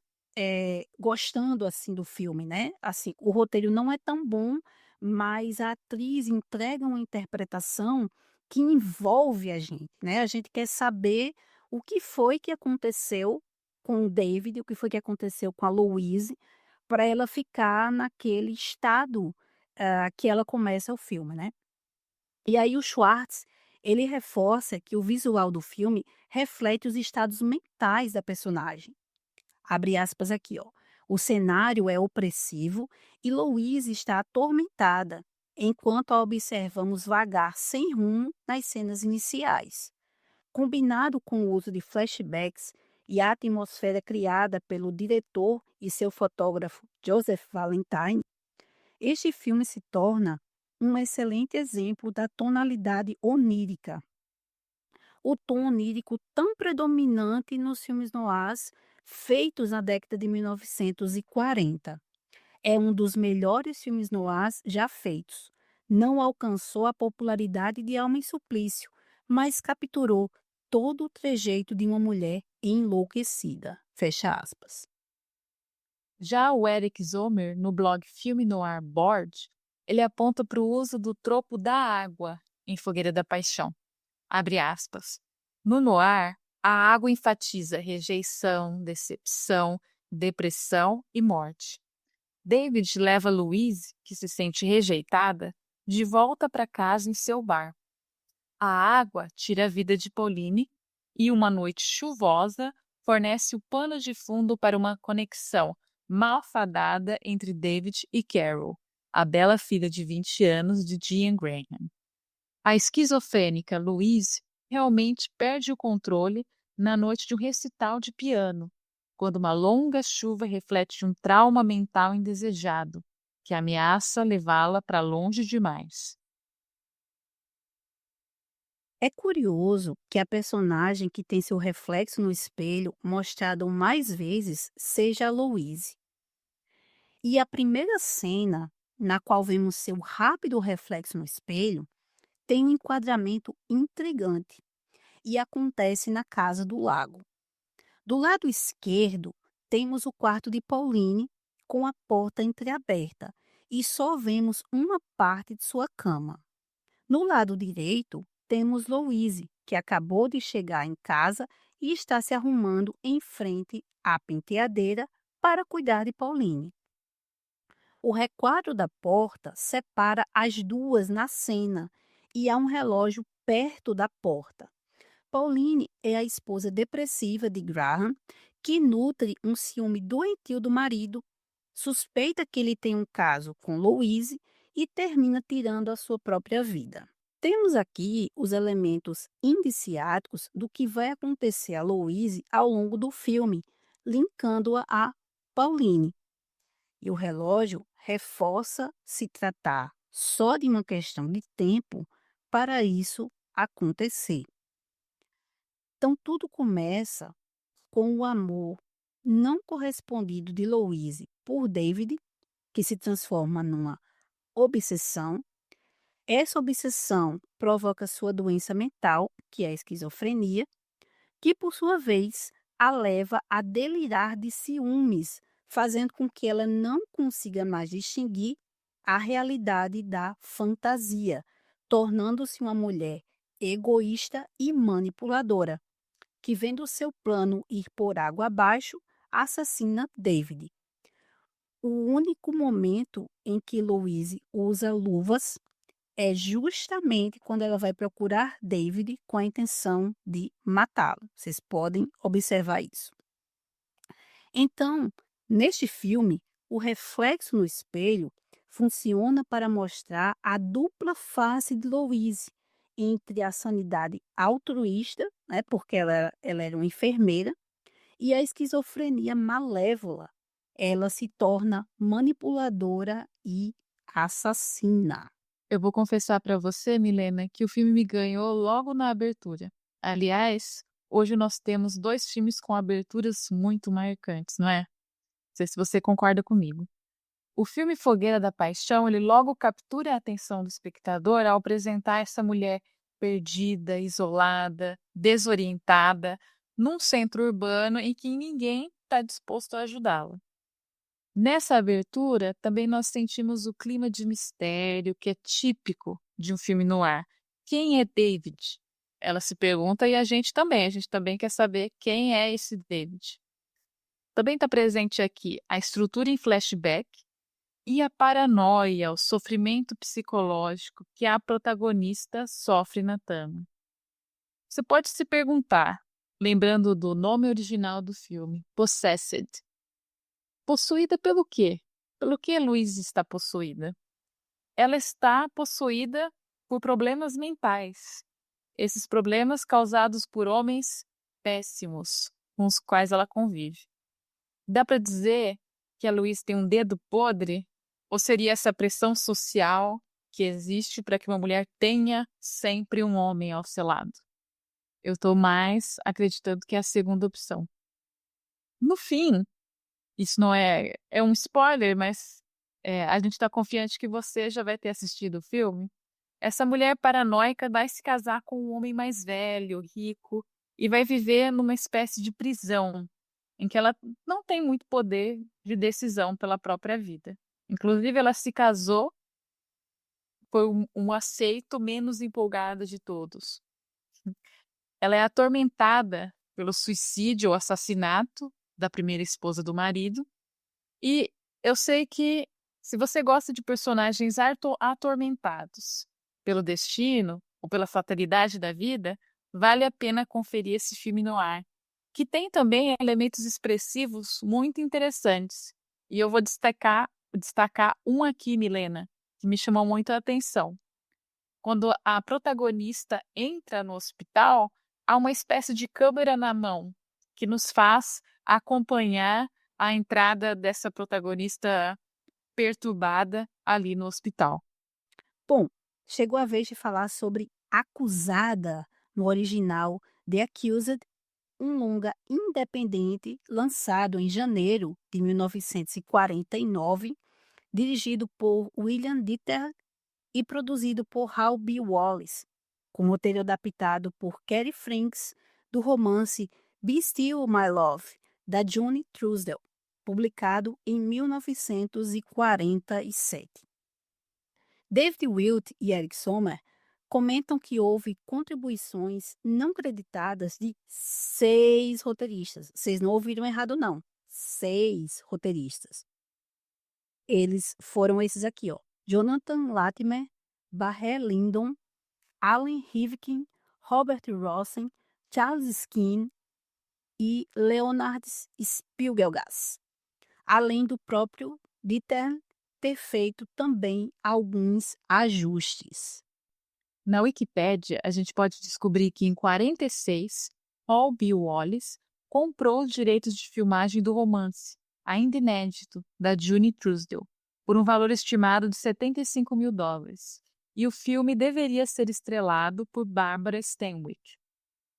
gostando, assim, do filme, né. Assim, o roteiro não é tão bom, mas a atriz entrega uma interpretação que envolve a gente, né. A gente quer saber o que foi que aconteceu com o David, o que foi que aconteceu com a Louise, para ela ficar naquele estado, que ela começa o filme, né. E aí o Schwartz, ele reforça que o visual do filme reflete os estados mentais da personagem. Abre aspas aqui, ó. O cenário é opressivo e Louise está atormentada, enquanto a observamos vagar sem rumo nas cenas iniciais. Combinado com o uso de flashbacks e a atmosfera criada pelo diretor e seu fotógrafo Joseph Valentine, este filme se torna um excelente exemplo da tonalidade onírica, o tom onírico tão predominante nos filmes noirs feitos na década de 1940. É um dos melhores filmes noirs já feitos. Não alcançou a popularidade de Alma em Suplício, mas capturou todo o trejeito de uma mulher enlouquecida. Fecha aspas. Já o Eric Zomer, no blog Filme Noir Board, ele aponta para o uso do tropo da água em Fogueira da Paixão. Abre aspas. No noir, a água enfatiza rejeição, decepção, depressão e morte. David leva Louise, que se sente rejeitada, de volta para casa em seu bar. A água tira a vida de Pauline e uma noite chuvosa fornece o pano de fundo para uma conexão malfadada entre David e Carol, a bela filha de 20 anos de Jean Graham. A esquizofrênica Louise realmente perde o controle na noite de um recital de piano, quando uma longa chuva reflete um trauma mental indesejado, que ameaça levá-la para longe demais. É curioso que a personagem que tem seu reflexo no espelho mostrado mais vezes seja a Louise. E a primeira cena, na qual vemos seu rápido reflexo no espelho, tem um enquadramento intrigante e acontece na casa do lago. Do lado esquerdo, temos o quarto de Pauline com a porta entreaberta e só vemos uma parte de sua cama. No lado direito, temos Louise, que acabou de chegar em casa e está se arrumando em frente à penteadeira para cuidar de Pauline. O requadro da porta separa as duas na cena e há um relógio perto da porta. Pauline é a esposa depressiva de Graham, que nutre um ciúme doentio do marido, suspeita que ele tem um caso com Louise e termina tirando a sua própria vida. Temos aqui os elementos indiciáticos do que vai acontecer a Louise ao longo do filme, linkando-a a Pauline. E o relógio reforça se tratar só de uma questão de tempo para isso acontecer. Então, tudo começa com o amor não correspondido de Louise por David, que se transforma numa obsessão. Essa obsessão provoca sua doença mental, que é a esquizofrenia, que por sua vez a leva a delirar de ciúmes, fazendo com que ela não consiga mais distinguir a realidade da fantasia, tornando-se uma mulher egoísta e manipuladora, que vendo seu plano ir por água abaixo, assassina David. O único momento em que Louise usa luvas é justamente quando ela vai procurar David com a intenção de matá-lo. Vocês podem observar isso. Então, neste filme, o reflexo no espelho funciona para mostrar a dupla face de Louise entre a sanidade altruísta, né, porque ela era uma enfermeira, e a esquizofrenia malévola. Ela se torna manipuladora e assassina. Eu vou confessar para você, Milena, que o filme me ganhou logo na abertura. Aliás, hoje nós temos 2 filmes com aberturas muito marcantes, não é? Não sei se você concorda comigo. O filme Fogueira da Paixão, ele logo captura a atenção do espectador ao apresentar essa mulher perdida, isolada, desorientada, num centro urbano em que ninguém está disposto a ajudá-la. Nessa abertura, também nós sentimos o clima de mistério que é típico de um filme noir. Quem é David? Ela se pergunta e a gente também quer saber quem é esse David. Também está presente aqui a estrutura em flashback e a paranoia, o sofrimento psicológico que a protagonista sofre na trama. Você pode se perguntar, lembrando do nome original do filme, Possessed. Possuída pelo quê? Pelo que Louise está possuída? Ela está possuída por problemas mentais. Esses problemas causados por homens péssimos com os quais ela convive. Dá para dizer que a Louise tem um dedo podre? Ou seria essa pressão social que existe para que uma mulher tenha sempre um homem ao seu lado? Eu estou mais acreditando que é a segunda opção. No fim, isso não é um spoiler, mas, a gente está confiante que você já vai ter assistido o filme. Essa mulher paranoica vai se casar com um homem mais velho, rico, e vai viver numa espécie de prisão, em que ela não tem muito poder de decisão pela própria vida. Inclusive ela se casou, foi um aceito menos empolgado de todos. Ela é atormentada pelo suicídio ou assassinato da primeira esposa do marido. E eu sei que se você gosta de personagens atormentados pelo destino ou pela fatalidade da vida, vale a pena conferir esse filme no ar, que tem também elementos expressivos muito interessantes. E eu vou destacar um aqui, Milena, que me chamou muito a atenção. Quando a protagonista entra no hospital, há uma espécie de câmera na mão que nos faz acompanhar a entrada dessa protagonista perturbada ali no hospital. Bom, chegou a vez de falar sobre Acusada, no original The Accused, um longa independente lançado em janeiro de 1949, dirigido por William Dieter e produzido por Hal B. Wallace, com roteiro adaptado por Kerry Franks do romance Be Still My Love, da June Truesdell, publicado em 1947. David Wilt e Eric Sommer comentam que houve contribuições não creditadas de 6 roteiristas. Vocês não ouviram errado, não. 6 roteiristas. Eles foram esses aqui, ó. Jonathan Latimer, Barré Lyndon, Alan Rivkin, Robert Rossen, Charles Skin e Leonard Spielgas, além do próprio Dieter ter feito também alguns ajustes. Na Wikipédia, a gente pode descobrir que em 46, Paul B. Wallace comprou os direitos de filmagem do romance, ainda inédito, da June Truesdale, por um valor estimado de US$ 75.000. E o filme deveria ser estrelado por Barbara Stanwyck.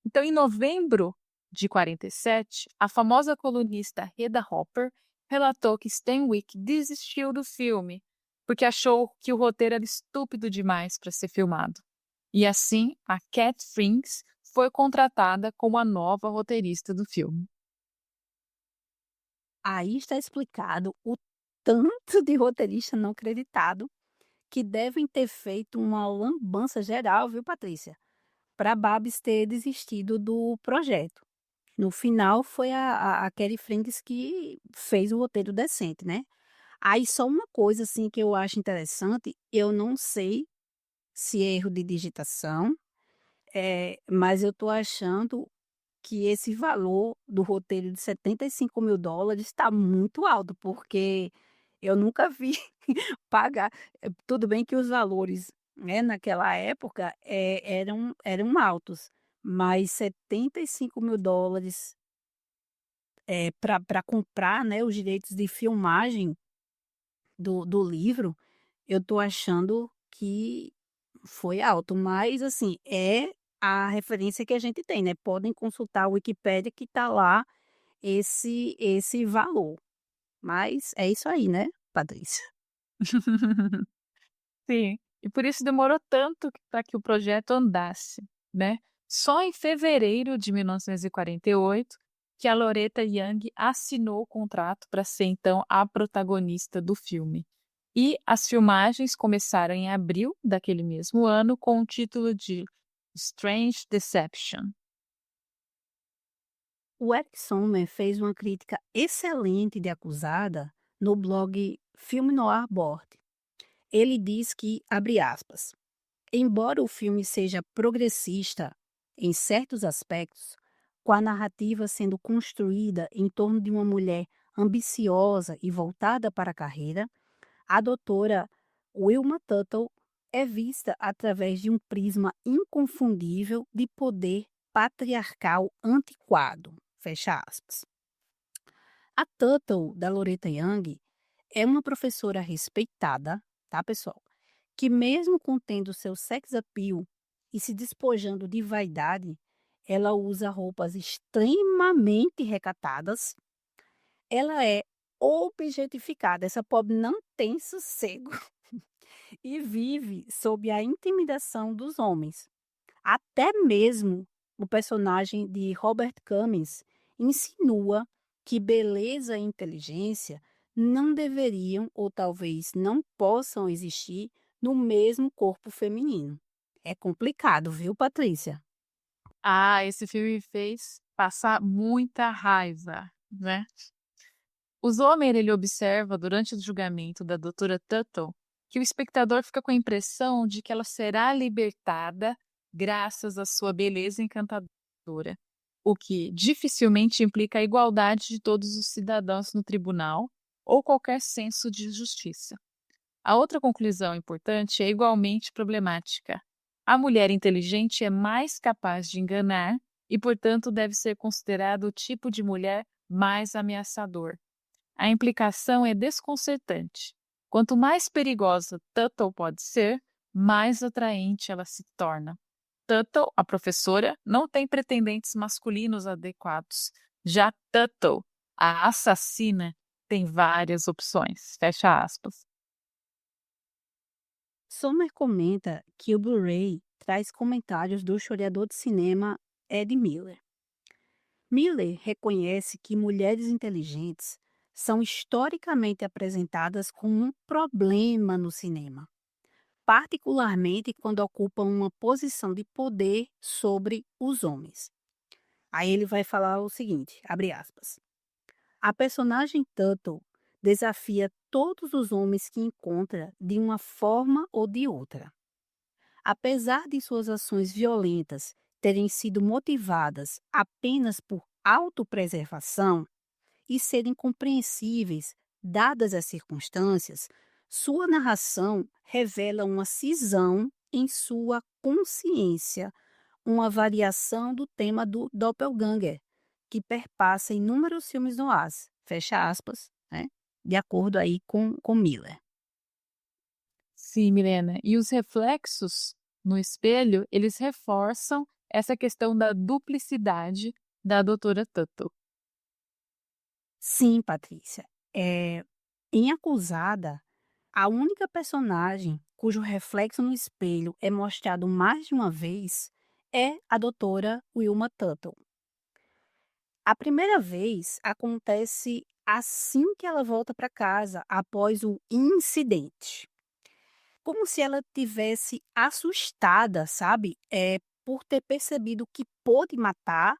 Então, em novembro de 47, a famosa colunista Hedda Hopper relatou que Stanwyck desistiu do filme porque achou que o roteiro era estúpido demais para ser filmado. E assim, a Cat Frings foi contratada como a nova roteirista do filme. Aí está explicado o tanto de roteirista não creditado que devem ter feito uma lambança geral, viu, Patrícia? Para Babs ter desistido do projeto. No final, foi a Kelly Franks que fez o roteiro decente, né? Aí só uma coisa assim que eu acho interessante, eu não sei se é erro de digitação, mas eu tô achando que esse valor do roteiro de US$ 75.000 está muito alto, porque eu nunca vi pagar. Tudo bem que os valores, né, naquela época, eram altos, mas US$ 75.000, para comprar, né, os direitos de filmagem do livro, eu tô achando que foi alto, mas assim, é a referência que a gente tem, né, podem consultar a Wikipédia que tá lá esse valor, mas é isso aí, né, Patrícia. Sim, e por isso demorou tanto para que o projeto andasse, né? Só em fevereiro de 1948 que a Loretta Young assinou o contrato para ser então a protagonista do filme. E as filmagens começaram em abril daquele mesmo ano com o título de Strange Deception. O Eric Sommer fez uma crítica excelente de Acusada no blog Filme Noir Board. Ele diz que, abre aspas, embora o filme seja progressista em certos aspectos, com a narrativa sendo construída em torno de uma mulher ambiciosa e voltada para a carreira, a doutora Wilma Tuttle é vista através de um prisma inconfundível de poder patriarcal antiquado. Fecha aspas. A Tuttle, da Loretta Young, é uma professora respeitada, tá, pessoal? Que mesmo contendo seu sex appeal e se despojando de vaidade, ela usa roupas extremamente recatadas. Ela é objetificada. Essa pobre não tem sossego e vive sob a intimidação dos homens. Até mesmo o personagem de Robert Cummings insinua que beleza e inteligência não deveriam ou talvez não possam existir no mesmo corpo feminino. É complicado, viu, Patrícia? Ah, esse filme me fez passar muita raiva, né? O Sommer, ele observa durante o julgamento da doutora Tuttle que o espectador fica com a impressão de que ela será libertada graças à sua beleza encantadora, o que dificilmente implica a igualdade de todos os cidadãos no tribunal ou qualquer senso de justiça. A outra conclusão importante é igualmente problemática. A mulher inteligente é mais capaz de enganar e, portanto, deve ser considerada o tipo de mulher mais ameaçador. A implicação é desconcertante. Quanto mais perigosa Tuttle pode ser, mais atraente ela se torna. Tuttle, a professora, não tem pretendentes masculinos adequados. Já Tuttle, a assassina, tem várias opções. Fecha aspas. Sommer comenta que o Blu-ray traz comentários do historiador de cinema Ed Miller. Miller reconhece que mulheres inteligentes são historicamente apresentadas como um problema no cinema, particularmente quando ocupam uma posição de poder sobre os homens. Aí ele vai falar o seguinte, abre aspas. A personagem Tuttle desafia todos os homens que encontra de uma forma ou de outra. Apesar de suas ações violentas terem sido motivadas apenas por autopreservação e serem compreensíveis dadas as circunstâncias, sua narração revela uma cisão em sua consciência uma variação do tema do doppelganger, que perpassa inúmeros filmes noirs, fecha aspas, né, de acordo aí com Miller. Sim, Milena. E os reflexos no espelho, eles reforçam essa questão da duplicidade da doutora Tuttle. Sim, Patrícia. Em Acusada, a única personagem cujo reflexo no espelho é mostrado mais de uma vez é a doutora Wilma Tuttle. A primeira vez acontece assim que ela volta para casa após o incidente. Como se ela tivesse assustada, sabe, por ter percebido que pôde matar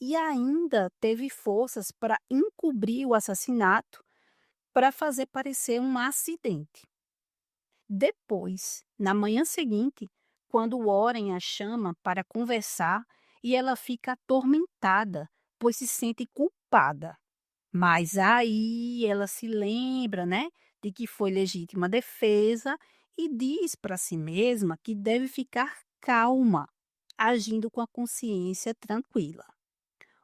e ainda teve forças para encobrir o assassinato para fazer parecer um acidente. Depois, na manhã seguinte, quando Warren a chama para conversar e ela fica atormentada, pois se sente culpada. Mas aí ela se lembra, né, de que foi legítima defesa e diz para si mesma que deve ficar calma, agindo com a consciência tranquila.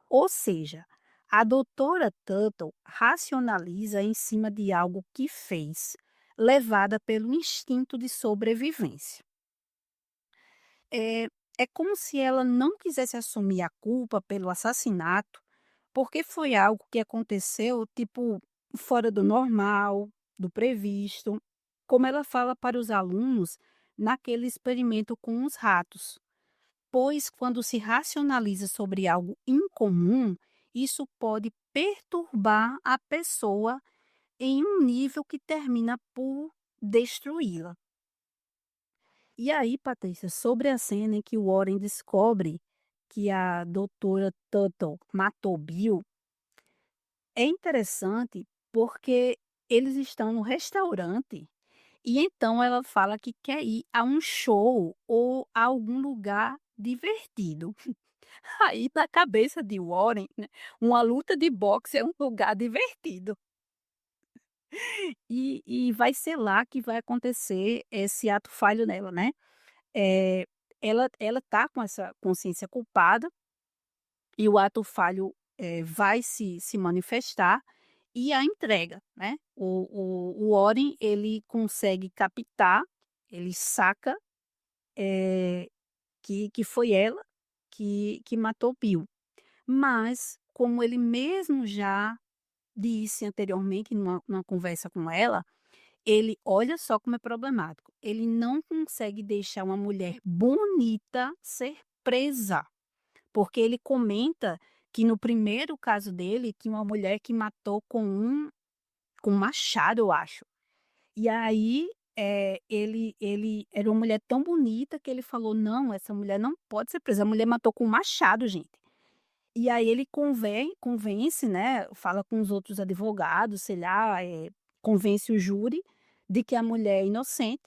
Ou seja, a doutora Tuttle racionaliza em cima de algo que fez, levada pelo instinto de sobrevivência. É, é como se ela não quisesse assumir a culpa pelo assassinato, porque foi algo que aconteceu, tipo, fora do normal, do previsto, como ela fala para os alunos naquele experimento com os ratos. Pois, quando se racionaliza sobre algo incomum, isso pode perturbar a pessoa em um nível que termina por destruí-la. E aí, Patrícia, sobre a cena em que o Warren descobre que a doutora Tuttle matou Bill, é interessante porque eles estão no restaurante e então ela fala que quer ir a um show ou a algum lugar divertido. Aí, na cabeça de Warren, né, uma luta de boxe é um lugar divertido. E vai ser lá que vai acontecer esse ato falho nela, né. Eh, ela tá com essa consciência culpada e o ato falho, vai se manifestar e a entrega, né. O Warren, ele consegue captar, ele saca, que foi ela que matou Bill. Mas, como ele mesmo já disse anteriormente numa conversa com ela, ele olha só como é problemático, ele não consegue deixar uma mulher bonita ser presa, porque ele comenta que no primeiro caso dele tinha uma mulher que matou com um machado, eu acho. E aí, ele era uma mulher tão bonita que ele falou: "Não, essa mulher não pode ser presa, a mulher matou com um machado, gente". E aí ele convence, né, fala com os outros advogados, sei lá, convence o júri de que a mulher é inocente.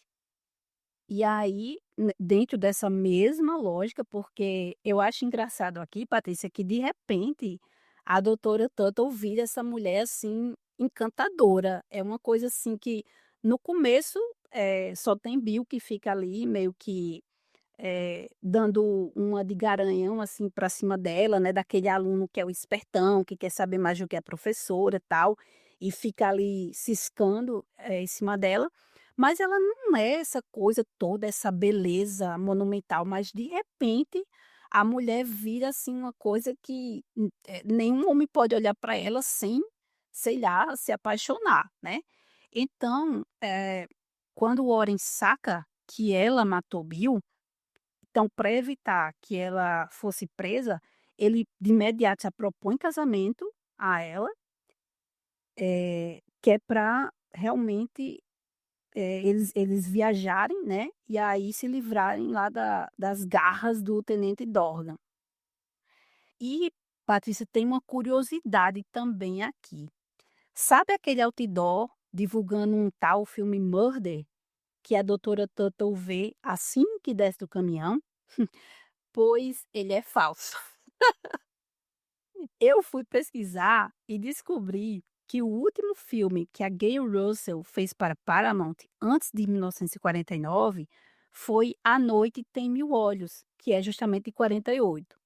E aí, dentro dessa mesma lógica, porque eu acho engraçado aqui, Patrícia, que de repente a doutora Tuttle vira essa mulher, assim, encantadora. É uma coisa assim que no começo, só tem Bill que fica ali meio que dando uma de garanhão, assim, para cima dela, né, daquele aluno que é o espertão, que quer saber mais do que a professora, e tal, e fica ali ciscando, em cima dela, mas ela não é essa coisa toda, essa beleza monumental, mas de repente a mulher vira, assim, uma coisa que, nenhum homem pode olhar para ela sem, sei lá, se apaixonar, né. Então, quando o Warren saca que ela matou Bill, então, para evitar que ela fosse presa, ele de imediato já propõe casamento a ela, que é para realmente, eles viajarem, né, e aí se livrarem lá das garras do tenente Dorgan. E, Patrícia, tem uma curiosidade também aqui. Sabe aquele outdoor divulgando um tal filme Murder, que a doutora Tuttle vê assim que desce do caminhão? Pois ele é falso. Eu fui pesquisar e descobri que o último filme que a Gayle Russell fez para Paramount antes de 1949 foi A Noite Tem Mil Olhos, que é justamente de 48.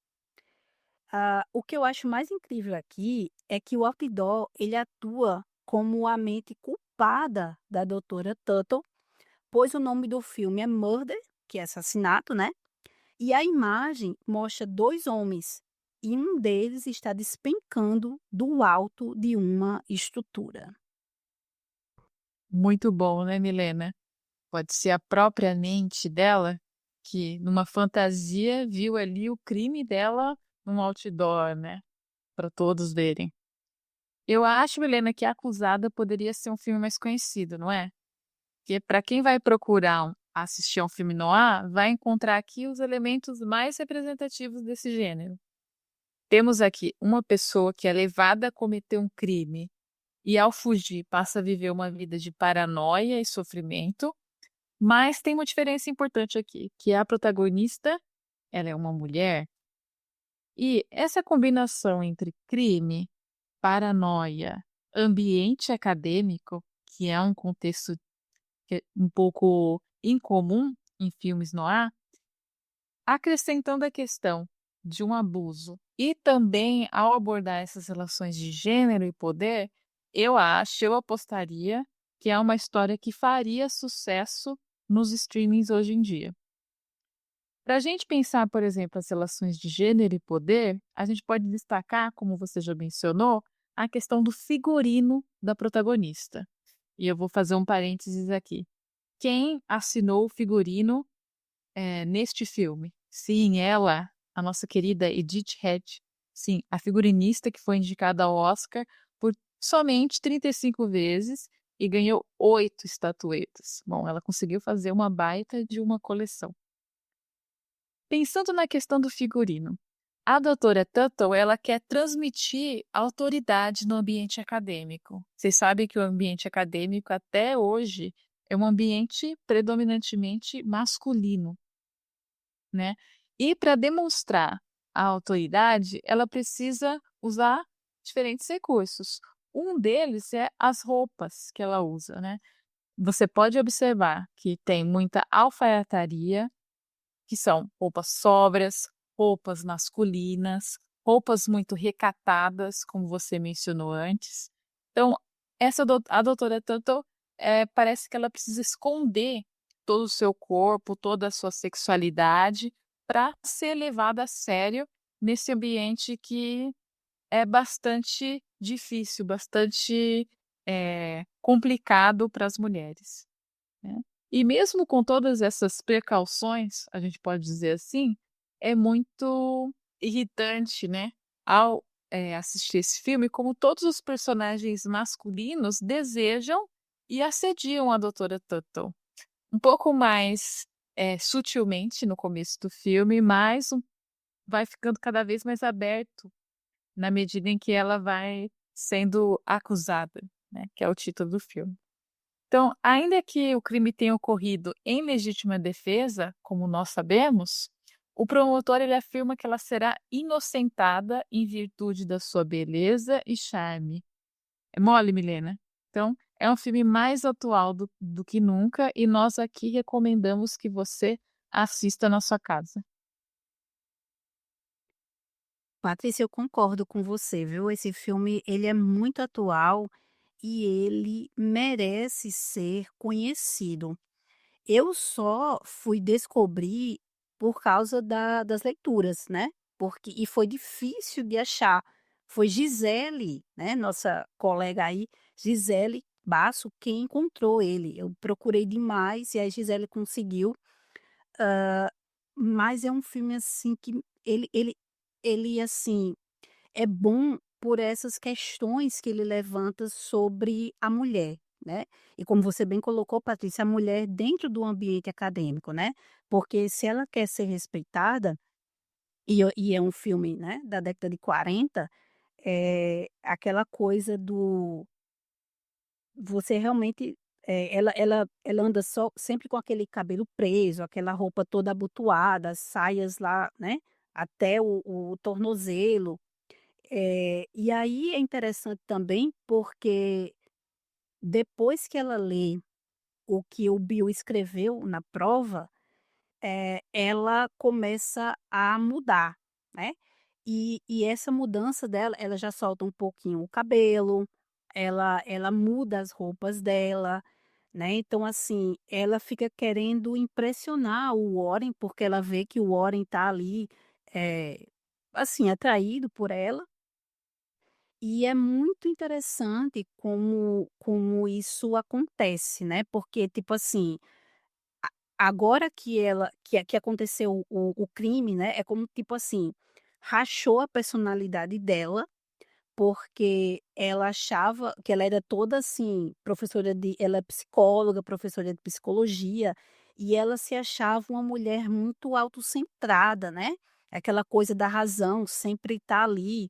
O que eu acho mais incrível aqui é que o outdoor, ele atua como a mente culpada da doutora Tuttle, pois o nome do filme é Murder, que é assassinato, né, e a imagem mostra 2 homens, e um deles está despencando do alto de uma estrutura. Muito bom, né, Milena? Pode ser a própria mente dela que, numa fantasia, viu ali o crime dela num outdoor, né, para todos verem. Eu acho, Milena, que A Acusada poderia ser um filme mais conhecido, não é? Porque para quem vai procurar assistir a um filme noir, vai encontrar aqui os elementos mais representativos desse gênero. Temos aqui uma pessoa que é levada a cometer um crime e, ao fugir, passa a viver uma vida de paranoia e sofrimento. Mas tem uma diferença importante aqui, que a protagonista, ela é uma mulher, e essa combinação entre crime, paranoia, ambiente acadêmico, que é um contexto que é um pouco incomum em filmes noir, acrescentando a questão de um abuso e também ao abordar essas relações de gênero e poder, eu apostaria que é uma história que faria sucesso nos streamings hoje em dia. Para a gente pensar, por exemplo, as relações de gênero e poder, a gente pode destacar, como você já mencionou, a questão do figurino da protagonista. E eu vou fazer um parênteses aqui. Quem assinou o figurino neste filme? Sim, ela, a nossa querida Edith Head. Sim, a figurinista que foi indicada ao Oscar por somente 35 vezes e ganhou 8 estatuetas. Bom, ela conseguiu fazer uma baita de uma coleção. Pensando na questão do figurino, a doutora Tuttle, ela quer transmitir autoridade no ambiente acadêmico. Vocês sabem que o ambiente acadêmico até hoje é um ambiente predominantemente masculino, né? E para demonstrar a autoridade, ela precisa usar diferentes recursos. Um deles é as roupas que ela usa, né? Você pode observar que tem muita alfaiataria, que são roupas sóbrias, roupas masculinas, roupas muito recatadas, como você mencionou antes. Então, a doutora Tuttle, parece que ela precisa esconder todo o seu corpo, toda a sua sexualidade, para ser levada a sério nesse ambiente que é bastante difícil, bastante, complicado para as mulheres, né. E mesmo com todas essas precauções, a gente pode dizer assim, é muito irritante, né, ao, assistir esse filme, como todos os personagens masculinos desejam e assediam a doutora Tuttle. Um pouco mais, sutilmente no começo do filme, mas vai ficando cada vez mais aberto na medida em que ela vai sendo acusada, né, que é o título do filme. Então, ainda que o crime tenha ocorrido em legítima defesa, como nós sabemos, o promotor ele afirma que ela será inocentada em virtude da sua beleza e charme. É mole, Milena? Então, é um filme mais atual do que nunca e nós aqui recomendamos que você assista na sua casa. Patrícia, eu concordo com você, viu. Esse filme, ele é muito atual e ele merece ser conhecido. Eu só fui descobrir por causa das leituras, né, porque e foi difícil de achar. Foi Gisele, né, nossa colega aí, Gisele Basso, quem encontrou ele. Eu procurei demais e a Gisele conseguiu, mas é um filme, assim, que ele, assim, é bom por essas questões que ele levanta sobre a mulher, né. E como você bem colocou, Patrícia, a mulher dentro do ambiente acadêmico, né, porque se ela quer ser respeitada, e é um filme, né, da década de 40, aquela coisa do você realmente, ela anda só sempre com aquele cabelo preso, aquela roupa toda abotoada, as saias lá, né, até o tornozelo. E aí é interessante também, porque depois que ela lê o que o Bill escreveu na prova, ela começa a mudar, né. E essa mudança dela, ela já solta um pouquinho o cabelo, ela muda as roupas dela, né, então assim, ela fica querendo impressionar o Warren, porque ela vê que o Warren tá ali, assim, atraído por ela, e é muito interessante como isso acontece, né, porque tipo assim, agora que ela que aconteceu o crime, né, é como tipo assim, rachou a personalidade dela, porque ela achava que ela era toda assim, ela é psicóloga, professora de psicologia, e ela se achava uma mulher muito autocentrada, né, aquela coisa da razão, sempre tá ali,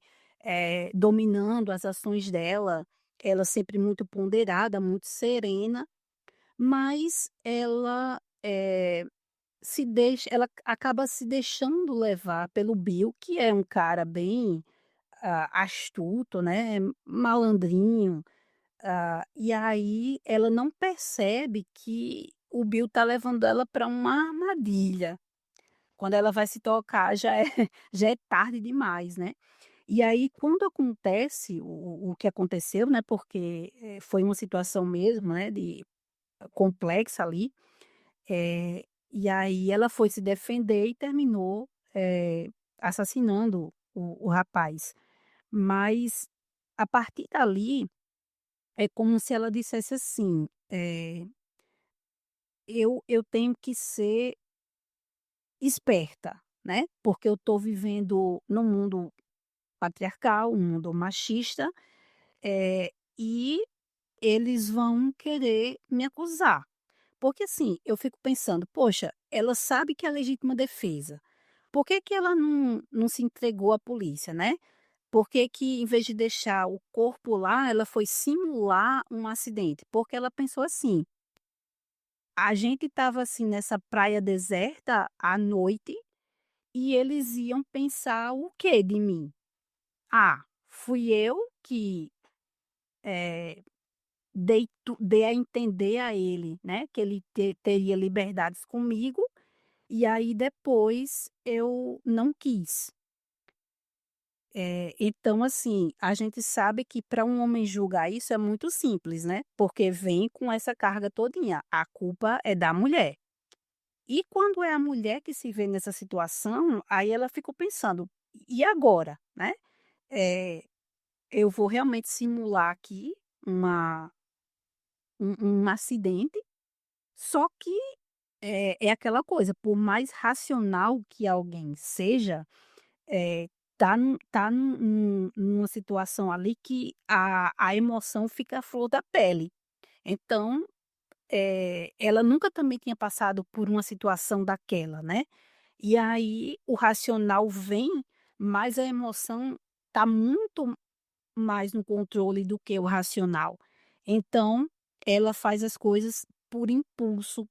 dominando as ações dela, ela sempre muito ponderada, muito serena, mas ela acaba se deixando levar pelo Bill, que é um cara bem, astuto, né, malandrinho, e aí ela não percebe que o Bill tá levando ela para uma armadilha. Quando ela vai se tocar já é já é tarde demais, né. E aí quando acontece o que aconteceu, né, porque, foi uma situação mesmo, né, de complexa ali, e aí ela foi se defender e terminou, assassinando o rapaz. Mas, a partir dali, é como se ela dissesse assim, "Eu tenho que ser esperta, né, porque eu estou vivendo num mundo patriarcal, um mundo machista, e eles vão querer me acusar". Porque assim, eu fico pensando: "Poxa, ela sabe que é legítima defesa, por que que ela não se entregou à polícia, né? Por que que em vez de deixar o corpo lá, ela foi simular um acidente?" Porque ela pensou assim: "A gente estava, assim, nessa praia deserta à noite e eles iam pensar o quê de mim? Ah, fui eu que, eh, dei a entender a ele, né, que ele teria liberdades comigo, e aí depois eu não quis". Então assim, a gente sabe que para um homem julgar isso é muito simples, né, porque vem com essa carga todinha, a culpa é da mulher. E quando é a mulher que se vê nessa situação, aí ela ficou pensando: "E agora?", né, eh, eu vou realmente simular aqui uma um acidente, só que, é aquela coisa, por mais racional que alguém seja, numa situação ali que a emoção fica à flor da pele. Então, ela nunca também tinha passado por uma situação daquela, né. E aí o racional vem, mas a emoção está muito mais no controle do que o racional. Então, ela faz as coisas por impulso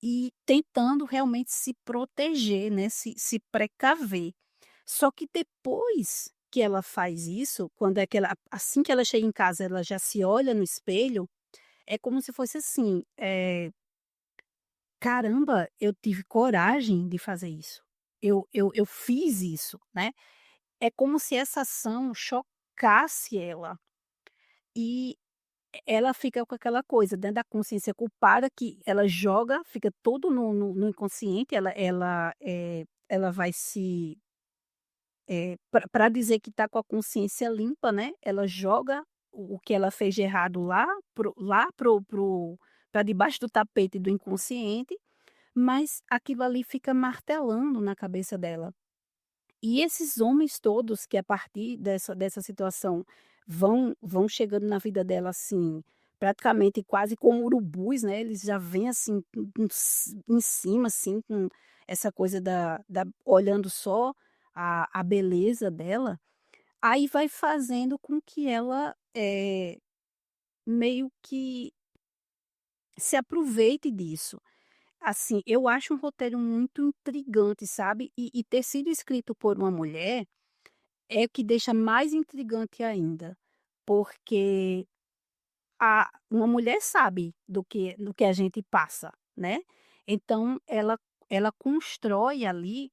e tentando realmente se proteger, né, se precaver. Só que depois que ela faz isso, quando é que ela assim que ela chega em casa, ela já se olha no espelho, é como se fosse assim, "Caramba, eu tive coragem de fazer isso. Eu fiz isso", né. É como se essa ação chocasse ela, e ela fica com aquela coisa dentro da consciência culpada que ela joga, fica tudo no inconsciente, ela vai se, pra dizer que está com a consciência limpa, né, ela joga o que ela fez de errado lá pro pra debaixo do tapete do inconsciente, mas aquilo ali fica martelando na cabeça dela. E esses homens todos que a partir dessa situação vão chegando na vida dela, assim, praticamente quase como urubus, né, eles já vêm, assim, em cima, assim, com essa coisa da olhando só a beleza dela, aí vai fazendo com que ela, meio que se aproveite disso. Assim, eu acho um roteiro muito intrigante, sabe, e ter sido escrito por uma mulher é o que deixa mais intrigante ainda, porque uma mulher sabe do que a gente passa, né, então ela constrói ali,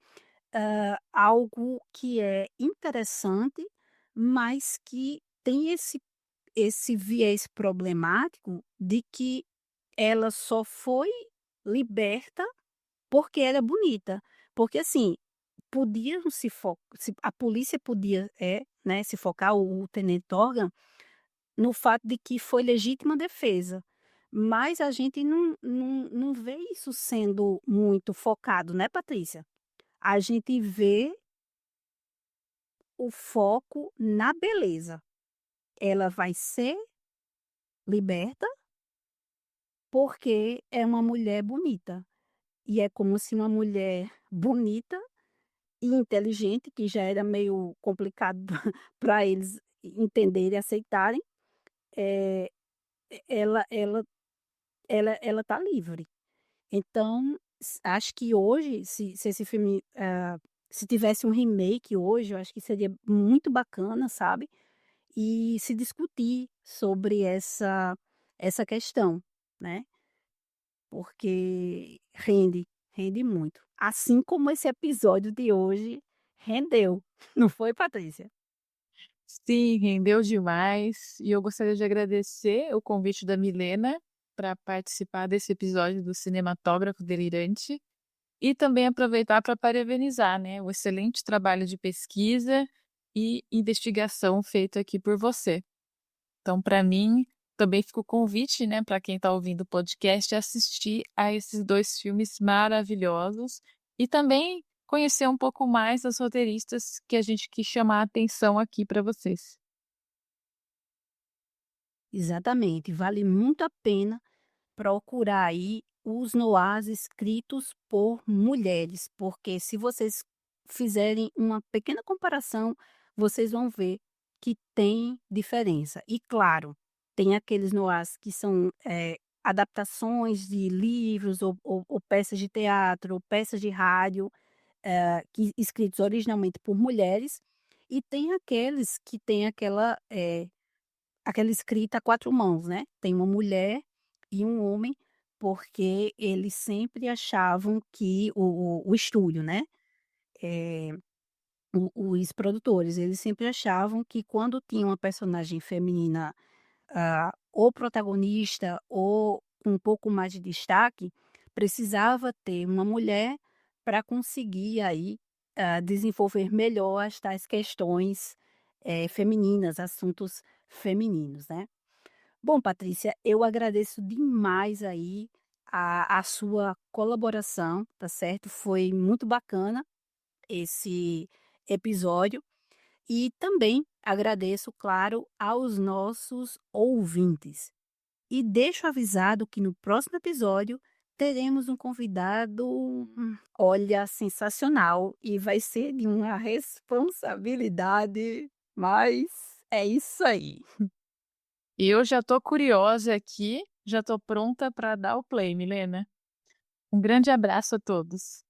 algo que é interessante, mas que tem esse viés problemático de que ela só foi liberta porque ela é bonita. Porque, assim, podiam se a polícia podia, né, se focar, o tenente Torgan, no fato de que foi legítima defesa, mas a gente não vê isso sendo muito focado, né, Patrícia? A gente vê o foco na beleza. Ela vai ser liberta porque é uma mulher bonita, e é como se uma mulher bonita e inteligente, que já era meio complicado para eles entenderem e aceitarem, eh, ela tá livre. Então, acho que hoje, se esse filme, se tivesse um remake hoje, eu acho que seria muito bacana, sabe, e se discutir sobre essa questão, né, porque rende muito. Assim como esse episódio de hoje rendeu, não foi, Patrícia? Sim, rendeu demais. E eu gostaria de agradecer o convite da Milena para participar desse episódio do Cinematógrafo Delirante e também aproveitar para parabenizar, né, o excelente trabalho de pesquisa e investigação feito aqui por você. Então, para mim, também fica o convite, né, para quem está ouvindo o podcast, assistir a esses 2 filmes maravilhosos e também conhecer um pouco mais das roteiristas que a gente quis chamar a atenção aqui para vocês. Exatamente, vale muito a pena procurar aí os noirs escritos por mulheres, porque se vocês fizerem uma pequena comparação, vocês vão ver que tem diferença. E claro, tem aqueles noirs que são, adaptações de livros ou peças de teatro, ou peças de rádio, que escritos originalmente por mulheres, e tem aqueles que têm aquela escrita a 4 mãos, né, tem uma mulher e um homem, porque eles sempre achavam que o estúdio, né, eh, os produtores, eles sempre achavam que quando tinha uma personagem feminina, ou protagonista ou com um pouco mais de destaque, precisava ter uma mulher para conseguir aí, desenvolver melhor as tais questões, femininas, assuntos femininos, né. Bom, Patrícia, eu agradeço demais aí a sua colaboração, tá certo? Foi muito bacana esse episódio e também agradeço, claro, aos nossos ouvintes. E deixo avisado que no próximo episódio teremos um convidado, olha, sensacional e vai ser de uma responsabilidade, mas é isso aí. E eu já estou curiosa aqui, já estou pronta para dar o play, Milena. Um grande abraço a todos.